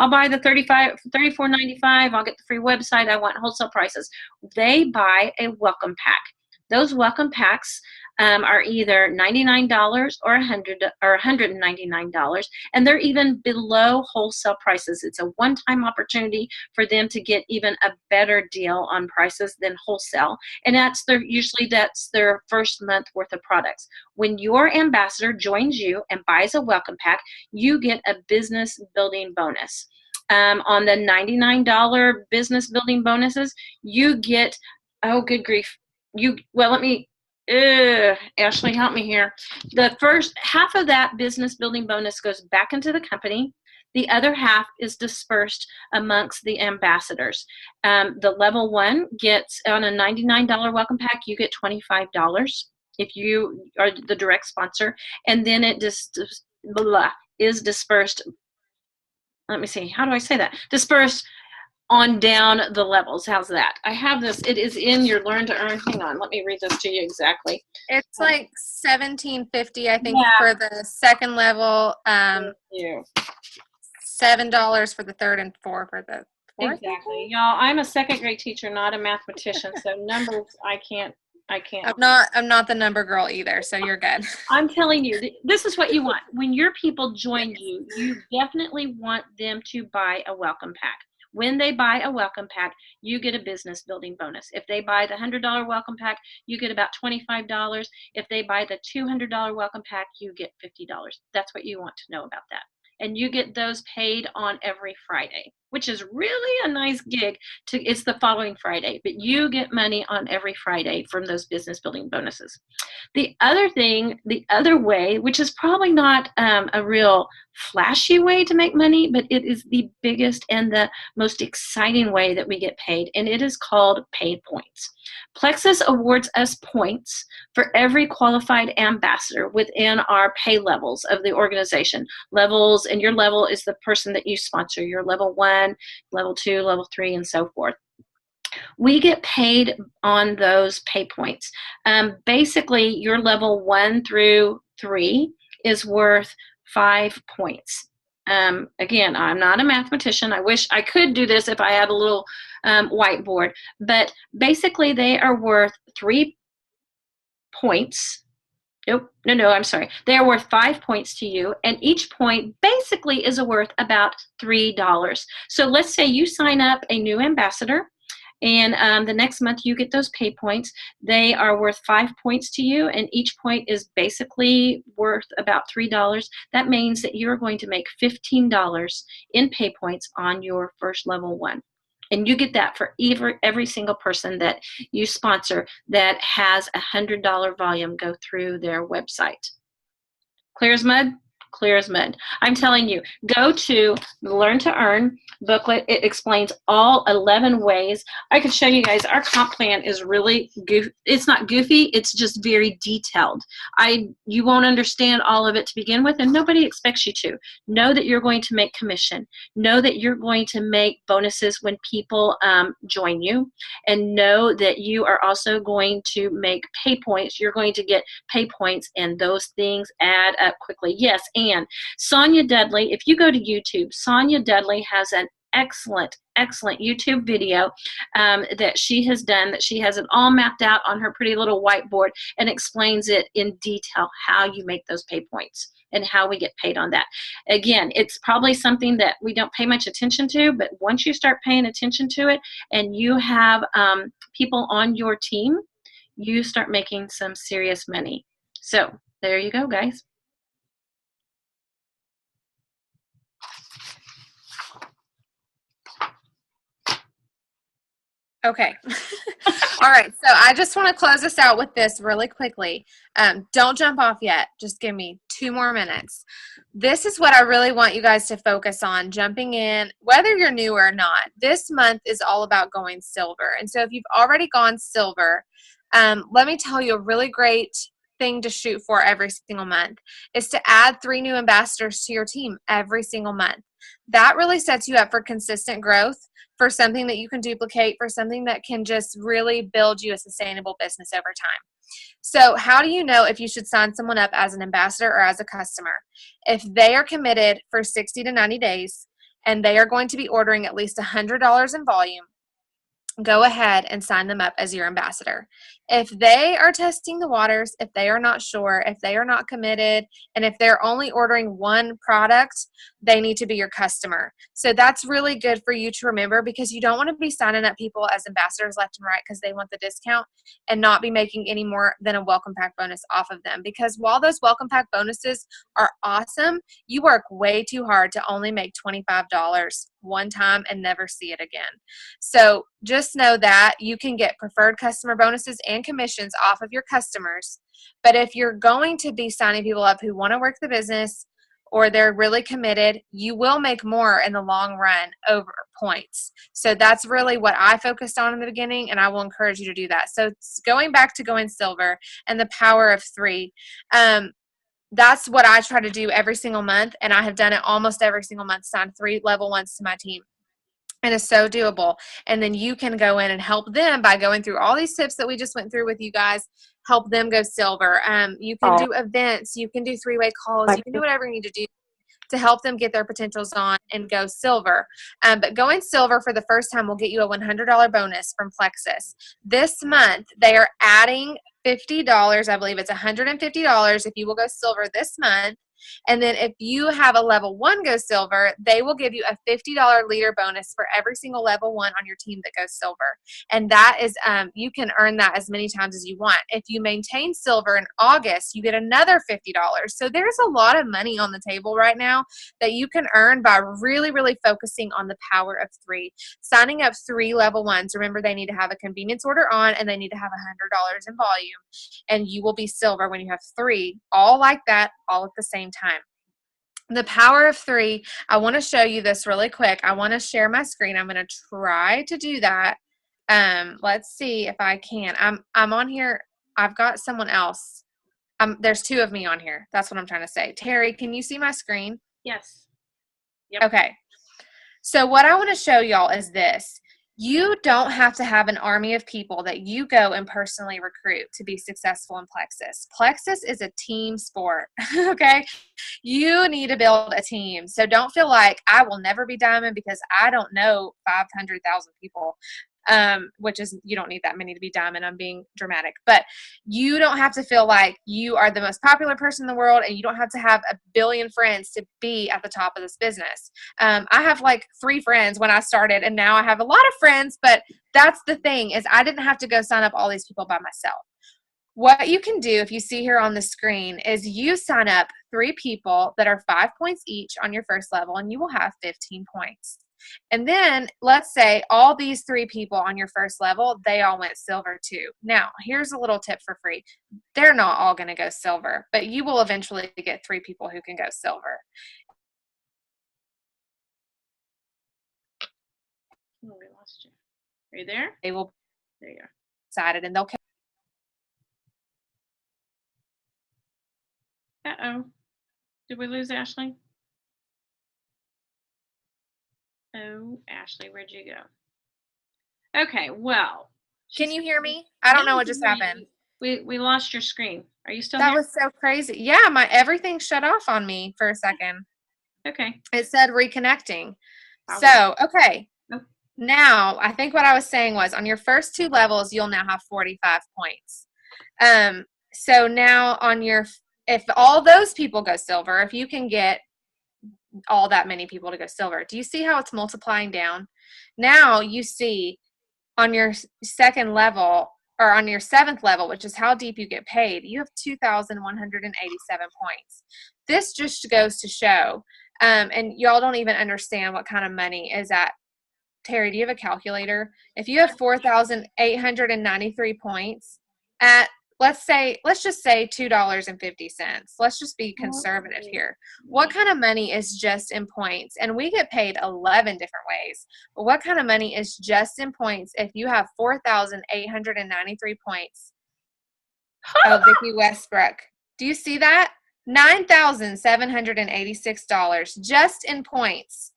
buy the $34.95. I'll get the free website. I want wholesale prices. They buy a welcome pack. Those welcome packs are either $99 or $199, and they're even below wholesale prices. It's a one-time opportunity for them to get even a better deal on prices than wholesale, and usually that's their first month worth of products. When your ambassador joins you and buys a welcome pack, you get a business building bonus. On the $99 business building bonuses, you get, oh, good grief. Ashley, help me here. The first half of that business building bonus goes back into the company. The other half is dispersed amongst the ambassadors. The level 1 gets, on a $99 welcome pack, you get $25 if you are the direct sponsor. And then it just is dispersed. Let me see. How do I say that? Dispersed on down the levels. How's that? I have this. It is in your Learn to Earn. Hang on. Let me read this to you exactly. It's like $17.50, I think, for the second level. Thank you. $7 for the third and $4 for the fourth. Exactly. Y'all, I'm a second grade teacher, not a mathematician. So numbers, I can't. I'm not the number girl either, so you're good. I'm telling you, this is what you want. When your people join you, you definitely want them to buy a welcome pack. When they buy a welcome pack, you get a business building bonus. If they buy the $100 welcome pack, you get about $25. If they buy the $200 welcome pack, you get $50. That's what you want to know about that. And you get those paid on every Friday, which is really a nice gig. It's the following Friday, but you get money on every Friday from those business building bonuses. The other way, which is probably not a real flashy way to make money, but it is the biggest and the most exciting way that we get paid, and it is called paid points. Plexus awards us points for every qualified ambassador within our pay levels of the organization. Levels, and your level is the person that you sponsor. Your level 1, level 2, level 3, and so forth. We get paid on those pay points. Basically, your level 1 through 3 is worth 5 points. Again, I'm not a mathematician. I wish I could do this if I had a little whiteboard, but basically they are worth 3 points. I'm sorry. They are worth 5 points to you, and each point basically is worth about $3. So let's say you sign up a new ambassador, and the next month you get those pay points. They are worth 5 points to you, and each point is basically worth about $3. That means that you're going to make $15 in pay points on your first level 1. And you get that for every single person that you sponsor that has a $100 volume go through their website. Clear as mud? Clear as mud. I'm telling you, go to the Learn to Earn booklet. It explains all 11 ways. I could show you guys. Our comp plan is really goofy. It's not goofy. It's just very detailed. You won't understand all of it to begin with, and nobody expects you to. Know that you're going to make commission. Know that you're going to make bonuses when people join you, and know that you are also going to make pay points. You're going to get pay points, and those things add up quickly. Yes, and Sonia Dudley, if you go to YouTube, Sonia Dudley has an excellent YouTube video that she has done, that she has it all mapped out on her pretty little whiteboard and explains it in detail how you make those pay points and how we get paid on that. Again, it's probably something that we don't pay much attention to, but once you start paying attention to it and you have people on your team, you start making some serious money. So there you go, guys. Okay. All right. So I just want to close this out with this really quickly. Don't jump off yet. Just give me 2 more minutes. This is what I really want you guys to focus on jumping in, whether you're new or not. This month is all about going silver. And so if you've already gone silver, let me tell you a really great thing to shoot for every single month is to add 3 new ambassadors to your team every single month. That really sets you up for consistent growth, for something that you can duplicate, for something that can just really build you a sustainable business over time. So how do you know if you should sign someone up as an ambassador or as a customer? If they are committed for 60 to 90 days and they are going to be ordering at least $100 in volume, go ahead and sign them up as your ambassador. If they are testing the waters, if they are not sure, if they are not committed, and if they're only ordering one product, they need to be your customer. So that's really good for you to remember, because you don't want to be signing up people as ambassadors left and right because they want the discount and not be making any more than a welcome pack bonus off of them. Because while those welcome pack bonuses are awesome, you work way too hard to only make $25 one time and never see it again. So just know that you can get preferred customer bonuses and commissions off of your customers. But if you're going to be signing people up who want to work the business or they're really committed, you will make more in the long run over points. So that's really what I focused on in the beginning, and I will encourage you to do that. So going back to going silver and the power of 3, that's what I try to do every single month, and I have done it almost every single month, sign 3 level 1s to my team. And it's so doable. And then you can go in and help them by going through all these tips that we just went through with you guys, help them go silver. You can do events, you can do 3-way calls, you can do whatever you need to do to help them get their potentials on and go silver. But going silver for the first time will get you a $100 bonus from Plexus. This month, they are adding $50. I believe it's $150 if you will go silver this month. And then if you have a level 1 go silver, they will give you a $50 leader bonus for every single level 1 on your team that goes silver. And that is, you can earn that as many times as you want. If you maintain silver in August, you get another $50. So there's a lot of money on the table right now that you can earn by really, really focusing on the power of 3. Signing up 3 level 1s, remember they need to have a convenience order on and they need to have $100 in volume. And you will be silver when you have 3, all like that, all at the same time. The power of 3, I want to show you this really quick. I want to share my screen. I'm going to try to do that. Let's see if I can. I'm on here. I've got someone else. There's 2 of me on here. That's what I'm trying to say. Terry, can you see my screen? Yes. Yep. Okay. So what I want to show y'all is this. You don't have to have an army of people that you go and personally recruit to be successful in Plexus. Plexus is a team sport, okay? You need to build a team. So don't feel like I will never be diamond because I don't know 500,000 people, which is, you don't need that many to be diamond. I'm being dramatic. But you don't have to feel like you are the most popular person in the world, and you don't have to have a billion friends to be at the top of this business. I have like 3 friends when I started, and now I have a lot of friends, but that's the thing, is I didn't have to go sign up all these people by myself. What you can do, if you see here on the screen, is you sign up 3 people that are 5 points each on your first level, and you will have 15 points. And then let's say all these 3 people on your first level, they all went silver too. Now, here's a little tip for free. They're not all going to go silver, but you will eventually get 3 people who can go silver. Oh, we lost you. Are you there? They will There you are. decided, and they'll. Uh-oh. Did we lose Ashley? Oh, Ashley, where'd you go? Okay, well. Can you hear me? I don't know what just happened. We lost your screen. Are you still That there? was so crazy. Yeah, everything shut off on me for a second. Okay. It said reconnecting. So, okay. Nope. Now, I think what I was saying was on your first 2 levels, you'll now have 45 points. So now if all those people go silver, if you can get all that many people to go silver, do you see how it's multiplying down? Now you see on your 2nd level, or on your 7th level, which is how deep you get paid, you have 2,187 points. This just goes to show, and y'all don't even understand what kind of money is at Terri, do you have a calculator? If you have 4,893 points at, let's just say $2.50. Let's just be conservative here. What kind of money is just in points? And we get paid 11 different ways. But what kind of money is just in points if you have 4,893 points? Oh, Vicki Westbrook. Do you see that? $9,786 just in points.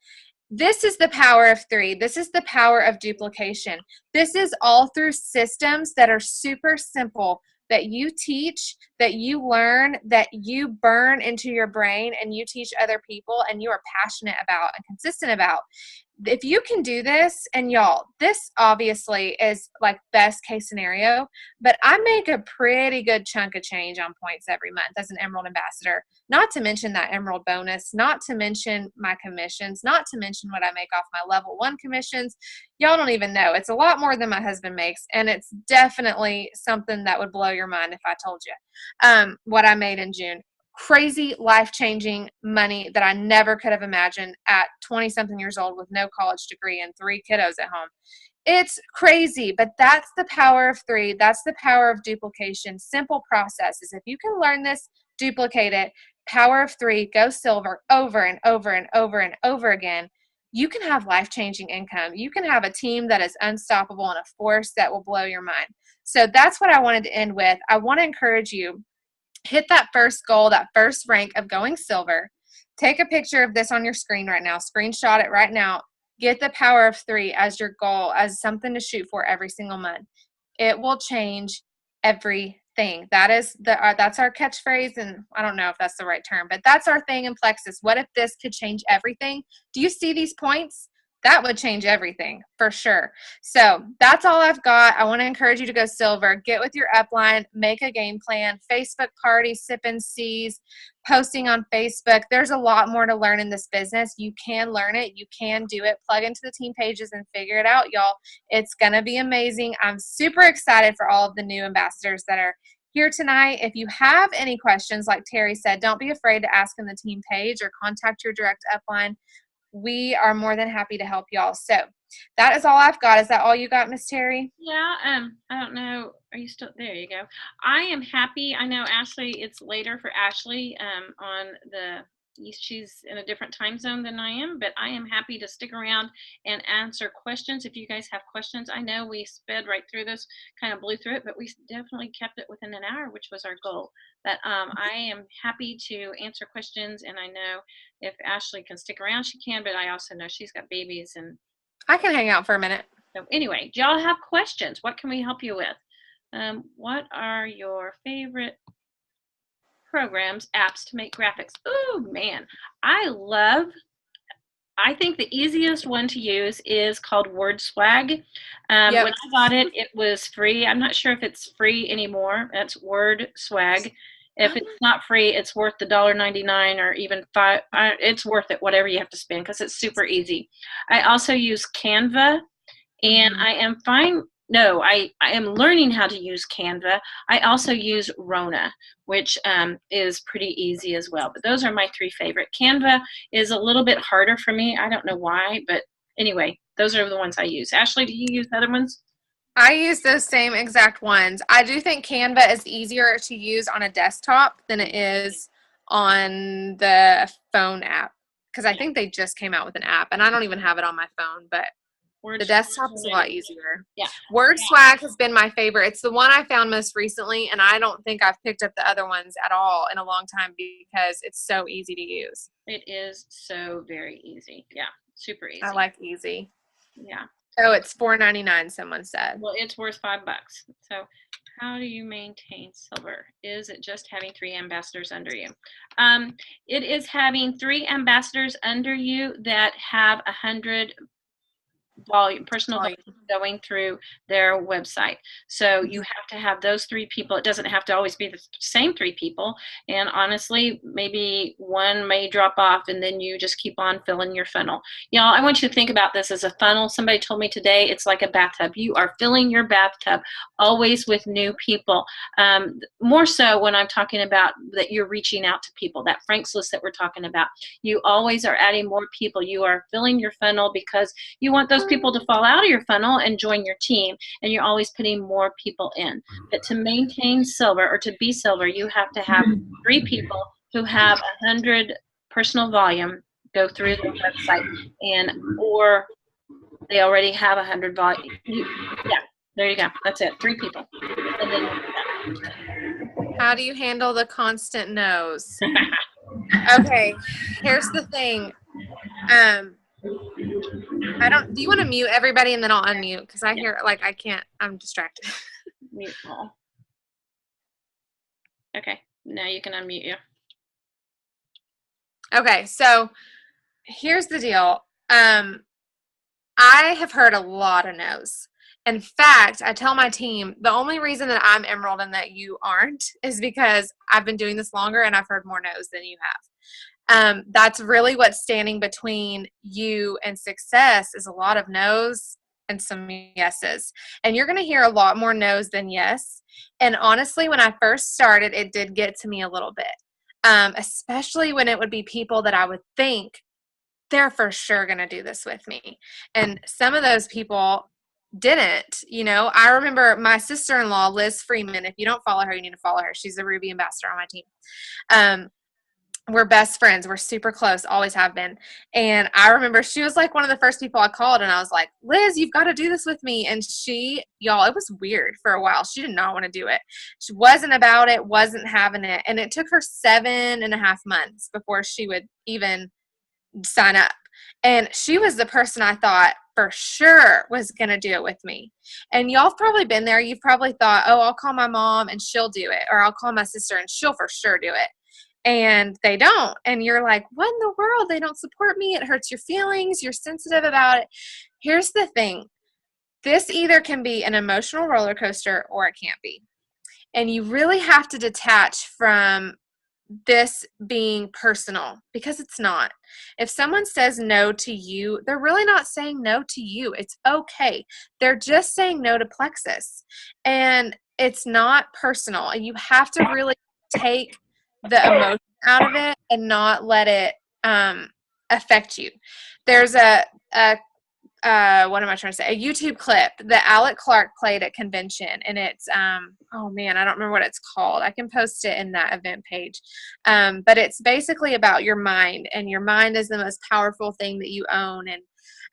This is the power of 3. This is the power of duplication. This is all through systems that are super simple, that you teach, that you learn, that you burn into your brain, and you teach other people, and you are passionate about and consistent about. If you can do this, and y'all, this obviously is like best case scenario, but I make a pretty good chunk of change on points every month as an Emerald Ambassador, not to mention that Emerald bonus, not to mention my commissions, not to mention what I make off my level 1 commissions. Y'all don't even know. It's a lot more than my husband makes, and it's definitely something that would blow your mind if I told you what I made in June. Crazy, life-changing money that I never could have imagined at 20-something years old with no college degree and 3 kiddos at home. It's crazy, but that's the power of 3. That's the power of duplication. Simple processes. If you can learn this, duplicate it, power of 3, go silver over and over and over and over again, you can have life-changing income. You can have a team that is unstoppable and a force that will blow your mind. So that's what I wanted to end with. I want to encourage you, hit that first goal, that first rank of going silver. Take a picture of this on your screen right now. Screenshot it right now. Get the power of 3 as your goal, as something to shoot for every single month. It will change everything. That's our catchphrase, and I don't know if that's the right term, but that's our thing in Plexus. What if this could change everything? Do you see these points? That would change everything for sure. So that's all I've got. I want to encourage you to go silver. Get with your upline, make a game plan, Facebook party, sip and seas, posting on Facebook. There's a lot more to learn in this business. You can learn it. You can do it. Plug into the team pages and figure it out, y'all. It's going to be amazing. I'm super excited for all of the new ambassadors that are here tonight. If you have any questions, like Terri said, don't be afraid to ask in the team page or contact your direct upline. We are more than happy to help y'all. So that is all I've got. Is that all you got, Miss Terri? Yeah, I don't know. Are you still there? You go. I am happy. I know Ashley, it's later for Ashley on the East. She's in a different time zone than I am, but I am happy to stick around and answer questions. If you guys have questions, I know we sped right through this, kind of blew through it, but we definitely kept it within an hour, which was our goal. But I am happy to answer questions, and I know if Ashley can stick around, she can, but I also know she's got babies. And I can hang out for a minute. so anyway, do y'all have questions? What can we help you with? What are your favorite programs, apps to make graphics? Oh man, I think the easiest one to use is called WordSwag. Yep. When I got it, it was free. I'm not sure if it's free anymore. That's WordSwag. If it's not free, it's worth the $1.99 or even $5. It's worth it, whatever you have to spend, because it's super easy. I also use Canva, and I am fine. No, I am learning how to use Canva. I also use Rona, which is pretty easy as well. But those are my 3 favorite. Canva is a little bit harder for me. I don't know why, but anyway, those are the ones I use. Ashley, do you use other ones? I use those same exact ones. I do think Canva is easier to use on a desktop than it is on the phone app, because I think they just came out with an app, and I don't even have it on my phone, but the desktop is a lot easier. Yeah. WordSwag has been my favorite. It's the one I found most recently, and I don't think I've picked up the other ones at all in a long time because it's so easy to use. It is so very easy. Yeah, super easy. I like easy. Yeah. Oh, it's $4.99, someone said. Well, it's worth $5. So how do you maintain silver? Is it just having 3 ambassadors under you? It is having 3 ambassadors under you that have 100 personal volume going through their website. So you have to have those 3 people. It doesn't have to always be the same 3 people. And honestly, maybe one may drop off, and then you just keep on filling your funnel. Y'all, I want you to think about this as a funnel. Somebody told me today it's like a bathtub. You are filling your bathtub always with new people. More so when I'm talking about that you're reaching out to people, that Frank's list that we're talking about. You always are adding more people. You are filling your funnel because you want those those people to fall out of your funnel and join your team, and you're always putting more people in. But to maintain silver, or to be silver, you have to have 3 people who have 100 personal volume go through the website, and or they already have 100 volume. Yeah, there you go. That's it. 3 people. And then How do you handle the constant no's? Okay, here's the thing. Do you want to mute everybody and then I'll unmute? Because I hear, like, I can't, I'm distracted. Mute all. Okay, now you can unmute you. Okay, so here's the deal. I have heard a lot of no's. In fact, I tell my team, the only reason that I'm Emerald and that you aren't is because I've been doing this longer and I've heard more no's than you have. That's really what's standing between you and success, is a lot of no's and some yeses. And you're going to hear a lot more no's than yes. And honestly, when I first started, it did get to me a little bit, especially when it would be people that I would think they're for sure going to do this with me. And some of those people didn't. I remember my sister-in-law, Liz Freeman. If you don't follow her, you need to follow her. She's the Ruby ambassador on my team. We're best friends. We're super close, always have been. And I remember she was like one of the first people I called, and I was like, Liz, you've got to do this with me. And y'all, it was weird for a while. She did not want to do it. She wasn't about it, wasn't having it. And it took her 7.5 months before she would even sign up. And she was the person I thought for sure was going to do it with me. And y'all have probably been there. You've probably thought, oh, I'll call my mom and she'll do it. Or I'll call my sister and she'll for sure do it. And they don't. And you're like, what in the world? They don't support me. It hurts your feelings. You're sensitive about it. Here's the thing. This either can be an emotional roller coaster or it can't be. And you really have to detach from this being personal, because it's not. If someone says no to you, they're really not saying no to you. It's okay. They're just saying no to Plexus. And it's not personal. And you have to really take the emotion out of it and not let it affect you. There's what am I trying to say? A YouTube clip that Alec Clark played at convention, and it's oh man, I don't remember what it's called. I can post it in that event page. But it's basically about your mind, and your mind is the most powerful thing that you own.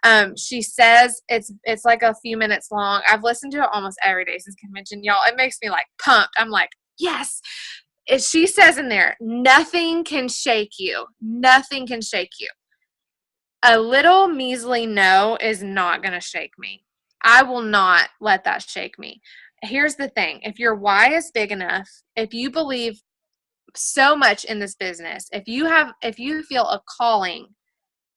And she says it's like a few minutes long. I've listened to it almost every day since convention, y'all. It makes me like pumped. I'm like, yes. She says in there, nothing can shake you. Nothing can shake you. A little measly no is not going to shake me. I will not let that shake me. Here's the thing. If your why is big enough, if you believe so much in this business, if you feel a calling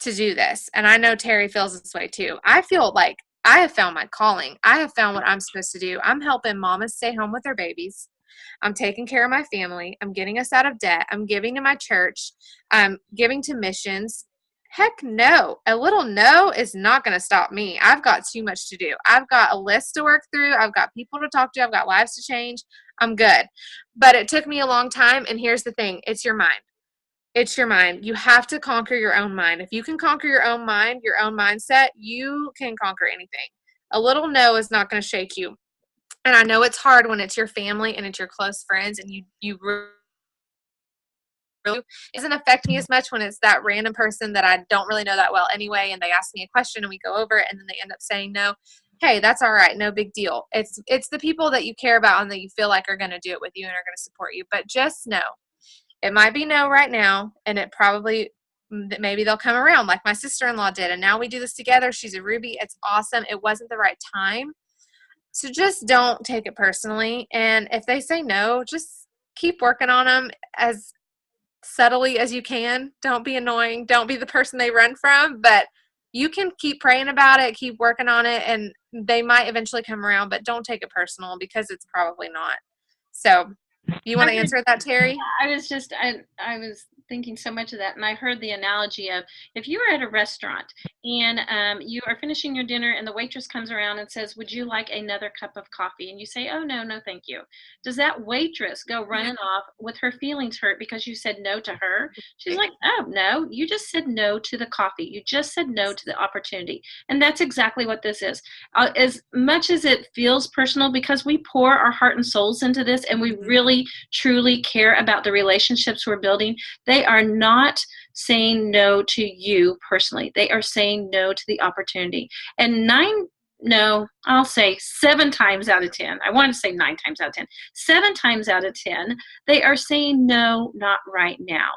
to do this, and I know Terri feels this way too. I feel like I have found my calling. I have found what I'm supposed to do. I'm helping mamas stay home with their babies. I'm taking care of my family. I'm getting us out of debt. I'm giving to my church. I'm giving to missions. Heck no. A little no is not going to stop me. I've got too much to do. I've got a list to work through. I've got people to talk to. I've got lives to change. I'm good. But it took me a long time. And here's the thing. It's your mind. It's your mind. You have to conquer your own mind. If you can conquer your own mind, your own mindset, you can conquer anything. A little no is not going to shake you. And I know it's hard when it's your family and it's your close friends, and you really doesn't affect me as much when it's that random person that I don't really know that well anyway, and they ask me a question and we go over it and then they end up saying no. Hey, that's all right. No big deal. It's the people that you care about and that you feel like are going to do it with you and are going to support you. But just know, it might be no right now, and it probably, maybe they'll come around like my sister-in-law did, and now we do this together. She's a Ruby. It's awesome. It wasn't the right time. So just don't take it personally. And if they say no, just keep working on them as subtly as you can. Don't be annoying. Don't be the person they run from, but you can keep praying about it, keep working on it, and they might eventually come around, but don't take it personal, because it's probably not. So You want to answer that, Terri? I was thinking so much of that, and I heard the analogy of if you were at a restaurant and you are finishing your dinner, and the waitress comes around and says, "Would you like another cup of coffee?" And you say, "Oh no, no, thank you." Does that waitress go running off with her feelings hurt because you said no to her? She's like, "Oh no, you just said no to the coffee. You just said no to the opportunity," and that's exactly what this is. As much as it feels personal, because we pour our heart and souls into this, and we really truly care about the relationships we're building, they are not saying no to you personally. They are saying no to the opportunity. And no, I'll say 7 times out of 10. I want to say 9 times out of 10. 7 times out of 10, they are saying no, not right now.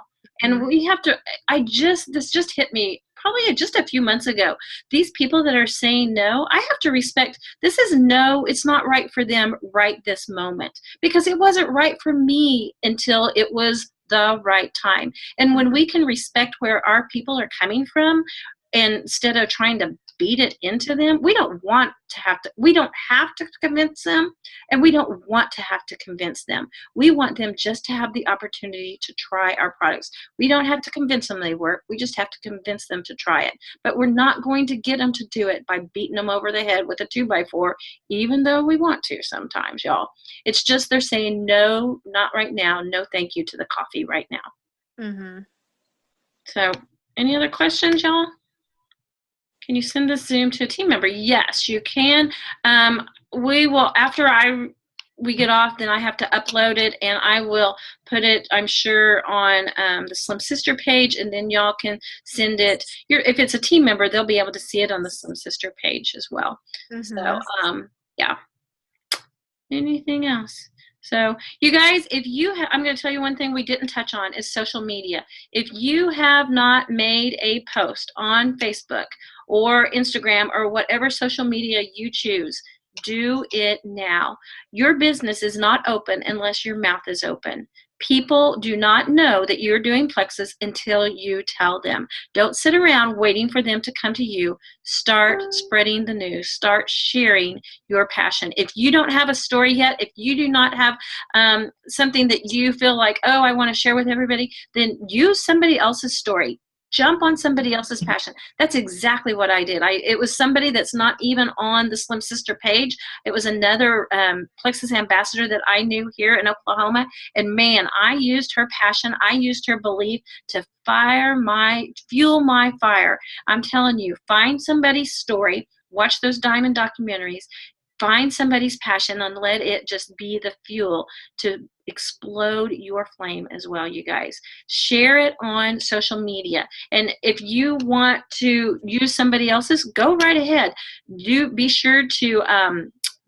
And we have to, this just hit me probably just a few months ago. These people that are saying no, I have to respect, this is no, it's not right for them right this moment, because it wasn't right for me until it was the right time. And when we can respect where our people are coming from, and instead of trying to beat it into them, we don't have to convince them, and we don't want to have to convince them. We want them just to have the opportunity to try our products. We don't have to convince them they work. We just have to convince them to try it. But we're not going to get them to do it by beating them over the head with a 2x4, even though we want to sometimes, y'all. It's just they're saying no, not right now. No, thank you to the coffee right now. Mm-hmm. So, any other questions, y'all? Can you send this Zoom to a team member? Yes, you can. We will, after we get off, then I have to upload it, and I will put it, I'm sure, on the Slim Sister page, and then y'all can send it. If it's a team member, they'll be able to see it on the Slim Sister page as well. So, yeah. Anything else? So, you guys, I'm going to tell you one thing we didn't touch on is social media. If you have not made a post on Facebook or Instagram or whatever social media you choose, do it now. Your business is not open unless your mouth is open. People do not know that you're doing Plexus until you tell them. Don't sit around waiting for them to come to you. Start spreading the news. Start sharing your passion. If you don't have a story yet, if you do not have something that you feel like, oh, I want to share with everybody, then use somebody else's story. Jump on somebody else's passion. That's exactly what I did. It was somebody that's not even on the Slim Sister page. It was another Plexus ambassador that I knew here in Oklahoma. And man, I used her passion. I used her belief to fuel my fire. I'm telling you, find somebody's story, watch those diamond documentaries, find somebody's passion, and let it just be the fuel to explode your flame as well, you guys. Share it on social media. And if you want to use somebody else's, go right ahead. Be sure to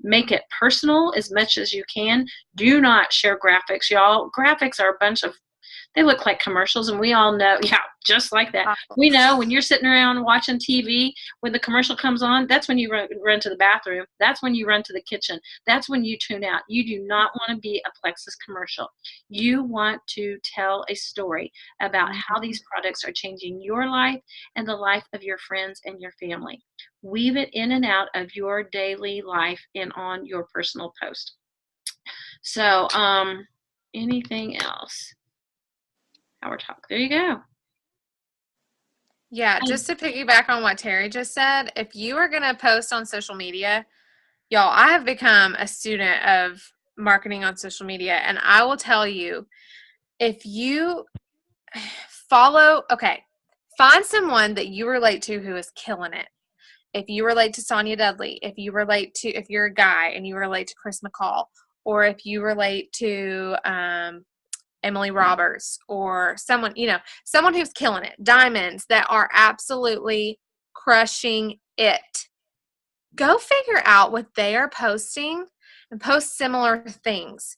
make it personal as much as you can. Do not share graphics, y'all. Graphics are a bunch of, they look like commercials, and we all know, yeah, just like that. We know when you're sitting around watching TV, when the commercial comes on, that's when you run to the bathroom. That's when you run to the kitchen. That's when you tune out. You do not want to be a Plexus commercial. You want to tell a story about how these products are changing your life and the life of your friends and your family. Weave it in and out of your daily life and on your personal post. So, anything else? Our talk. There you go. Yeah, just to piggyback on what Terri just said, if you are going to post on social media, y'all, I have become a student of marketing on social media, and I will tell you, if you find someone that you relate to who is killing it. If you relate to Sonia Dudley, if you're a guy and you relate to Chris McCall, or if you relate to Emily Roberts, or someone who's killing it, diamonds that are absolutely crushing it. Go figure out what they are posting and post similar things.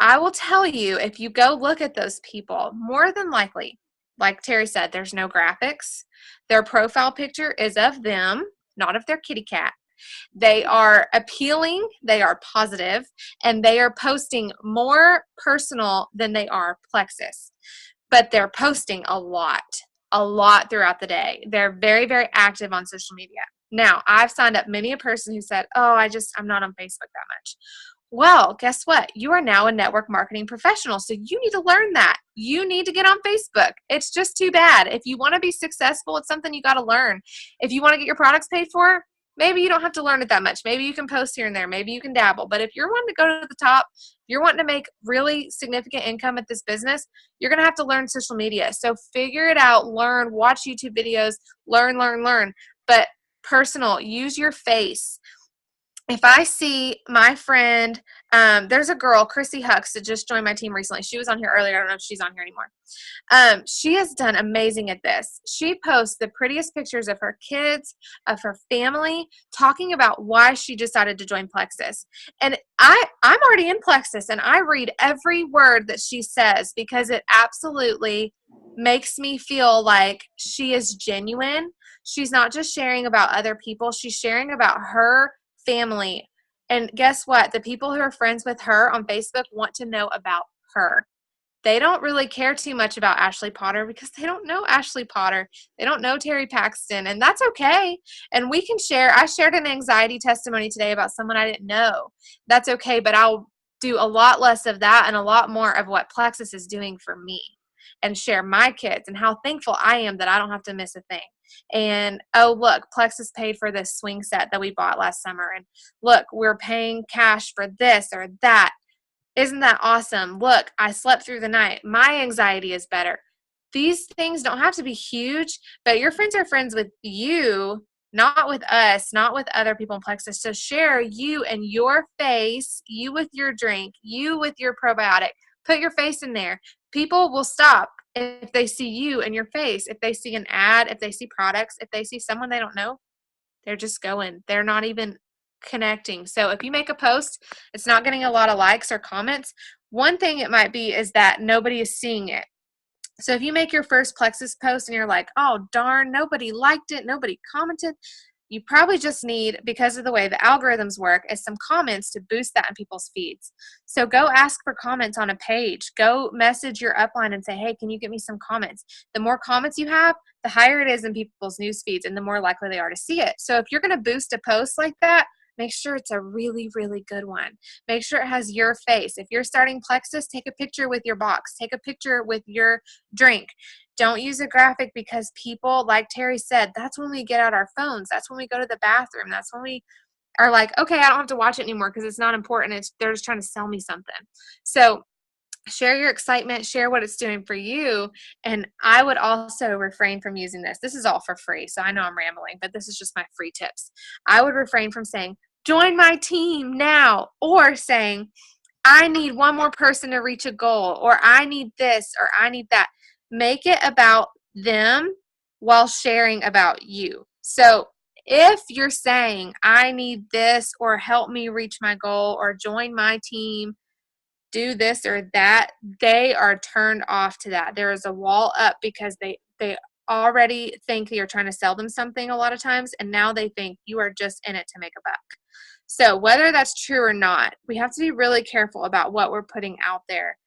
I will tell you, if you go look at those people, more than likely, like Terri said, there's no graphics. Their profile picture is of them, not of their kitty cat. They are appealing, they are positive, and they are posting more personal than they are Plexus. But they're posting a lot throughout the day. They're very, very active on social media. Now, I've signed up many a person who said, oh, I'm not on Facebook that much. Well, guess what? You are now a network marketing professional. So you need to learn that. You need to get on Facebook. It's just too bad. If you want to be successful, it's something you got to learn. If you want to get your products paid for, maybe you don't have to learn it that much. Maybe you can post here and there. Maybe you can dabble. But if you're wanting to go to the top, if you're wanting to make really significant income at this business, you're going to have to learn social media. So figure it out, learn, watch YouTube videos, learn, learn, learn. But personal, use your face. If I see my friend, there's a girl, Chrissy Hucks, that just joined my team recently. She was on here earlier. I don't know if she's on here anymore. She has done amazing at this. She posts the prettiest pictures of her kids, of her family, talking about why she decided to join Plexus. And I'm already in Plexus, and I read every word that she says because it absolutely makes me feel like she is genuine. She's not just sharing about other people. She's sharing about her family. And guess what? The people who are friends with her on Facebook want to know about her. They don't really care too much about Ashley Potter because they don't know Ashley Potter. They don't know Terri Paxton, and that's okay. And we can share. I shared an anxiety testimony today about someone I didn't know. That's okay, but I'll do a lot less of that and a lot more of what Plexus is doing for me and share my kids and how thankful I am that I don't have to miss a thing. And oh, look, Plexus paid for this swing set that we bought last summer. And look, we're paying cash for this or that. Isn't that awesome? Look, I slept through the night. My anxiety is better. These things don't have to be huge, but your friends are friends with you, not with us, not with other people in Plexus. So share you and your face, you with your drink, you with your probiotic. Put your face in there. People will stop if they see you and your face, if they see an ad, if they see products, if they see someone they don't know, they're just going. They're not even connecting. So if you make a post, it's not getting a lot of likes or comments. One thing it might be is that nobody is seeing it. So if you make your first Plexus post and you're like, oh, darn, nobody liked it, nobody commented, you probably just need, because of the way the algorithms work, is some comments to boost that in people's feeds. So go ask for comments on a page. Go message your upline and say, hey, can you get me some comments? The more comments you have, the higher it is in people's news feeds and the more likely they are to see it. So if you're going to boost a post like that, make sure it's a really, really good one. Make sure it has your face. If you're starting Plexus, take a picture with your box. Take a picture with your drink. Don't use a graphic because people, like Terri said, that's when we get out our phones. That's when we go to the bathroom. That's when we are like, okay, I don't have to watch it anymore because it's not important. They're just trying to sell me something. So share your excitement, share what it's doing for you. And I would also refrain from using this. This is all for free. So I know I'm rambling, but this is just my free tips. I would refrain from saying, join my team now, or saying, I need one more person to reach a goal, or I need this, or I need that. Make it about them while sharing about you. So if you're saying, I need this, or help me reach my goal, or join my team, do this or that, they are turned off to that. There is a wall up because they already think you're trying to sell them something a lot of times, and now they think you are just in it to make a buck. So whether that's true or not, we have to be really careful about what we're putting out there,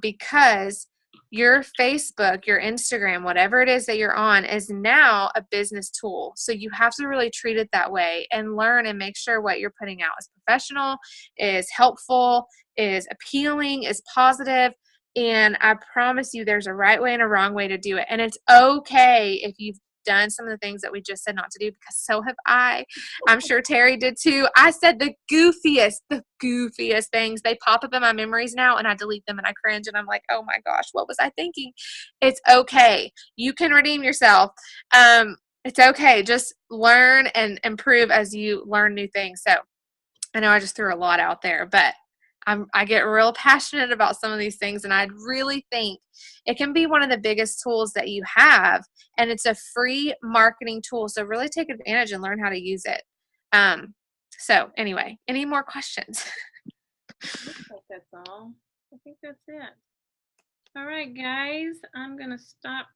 because your Facebook, your Instagram, whatever it is that you're on is now a business tool. So you have to really treat it that way and learn and make sure what you're putting out is professional, is helpful, is appealing, is positive. And I promise you there's a right way and a wrong way to do it. And it's okay if you've done some of the things that we just said not to do, because so have I. I'm sure Terri did too. I said the goofiest things. They pop up in my memories now and I delete them and I cringe and I'm like, oh my gosh, what was I thinking? It's okay. You can redeem yourself. It's okay. Just learn and improve as you learn new things. So I know I just threw a lot out there, but I get real passionate about some of these things, and I really think it can be one of the biggest tools that you have, and it's a free marketing tool. So really take advantage and learn how to use it. So anyway, any more questions? Looks like that's all. I think that's it. All right, guys, I'm going to stop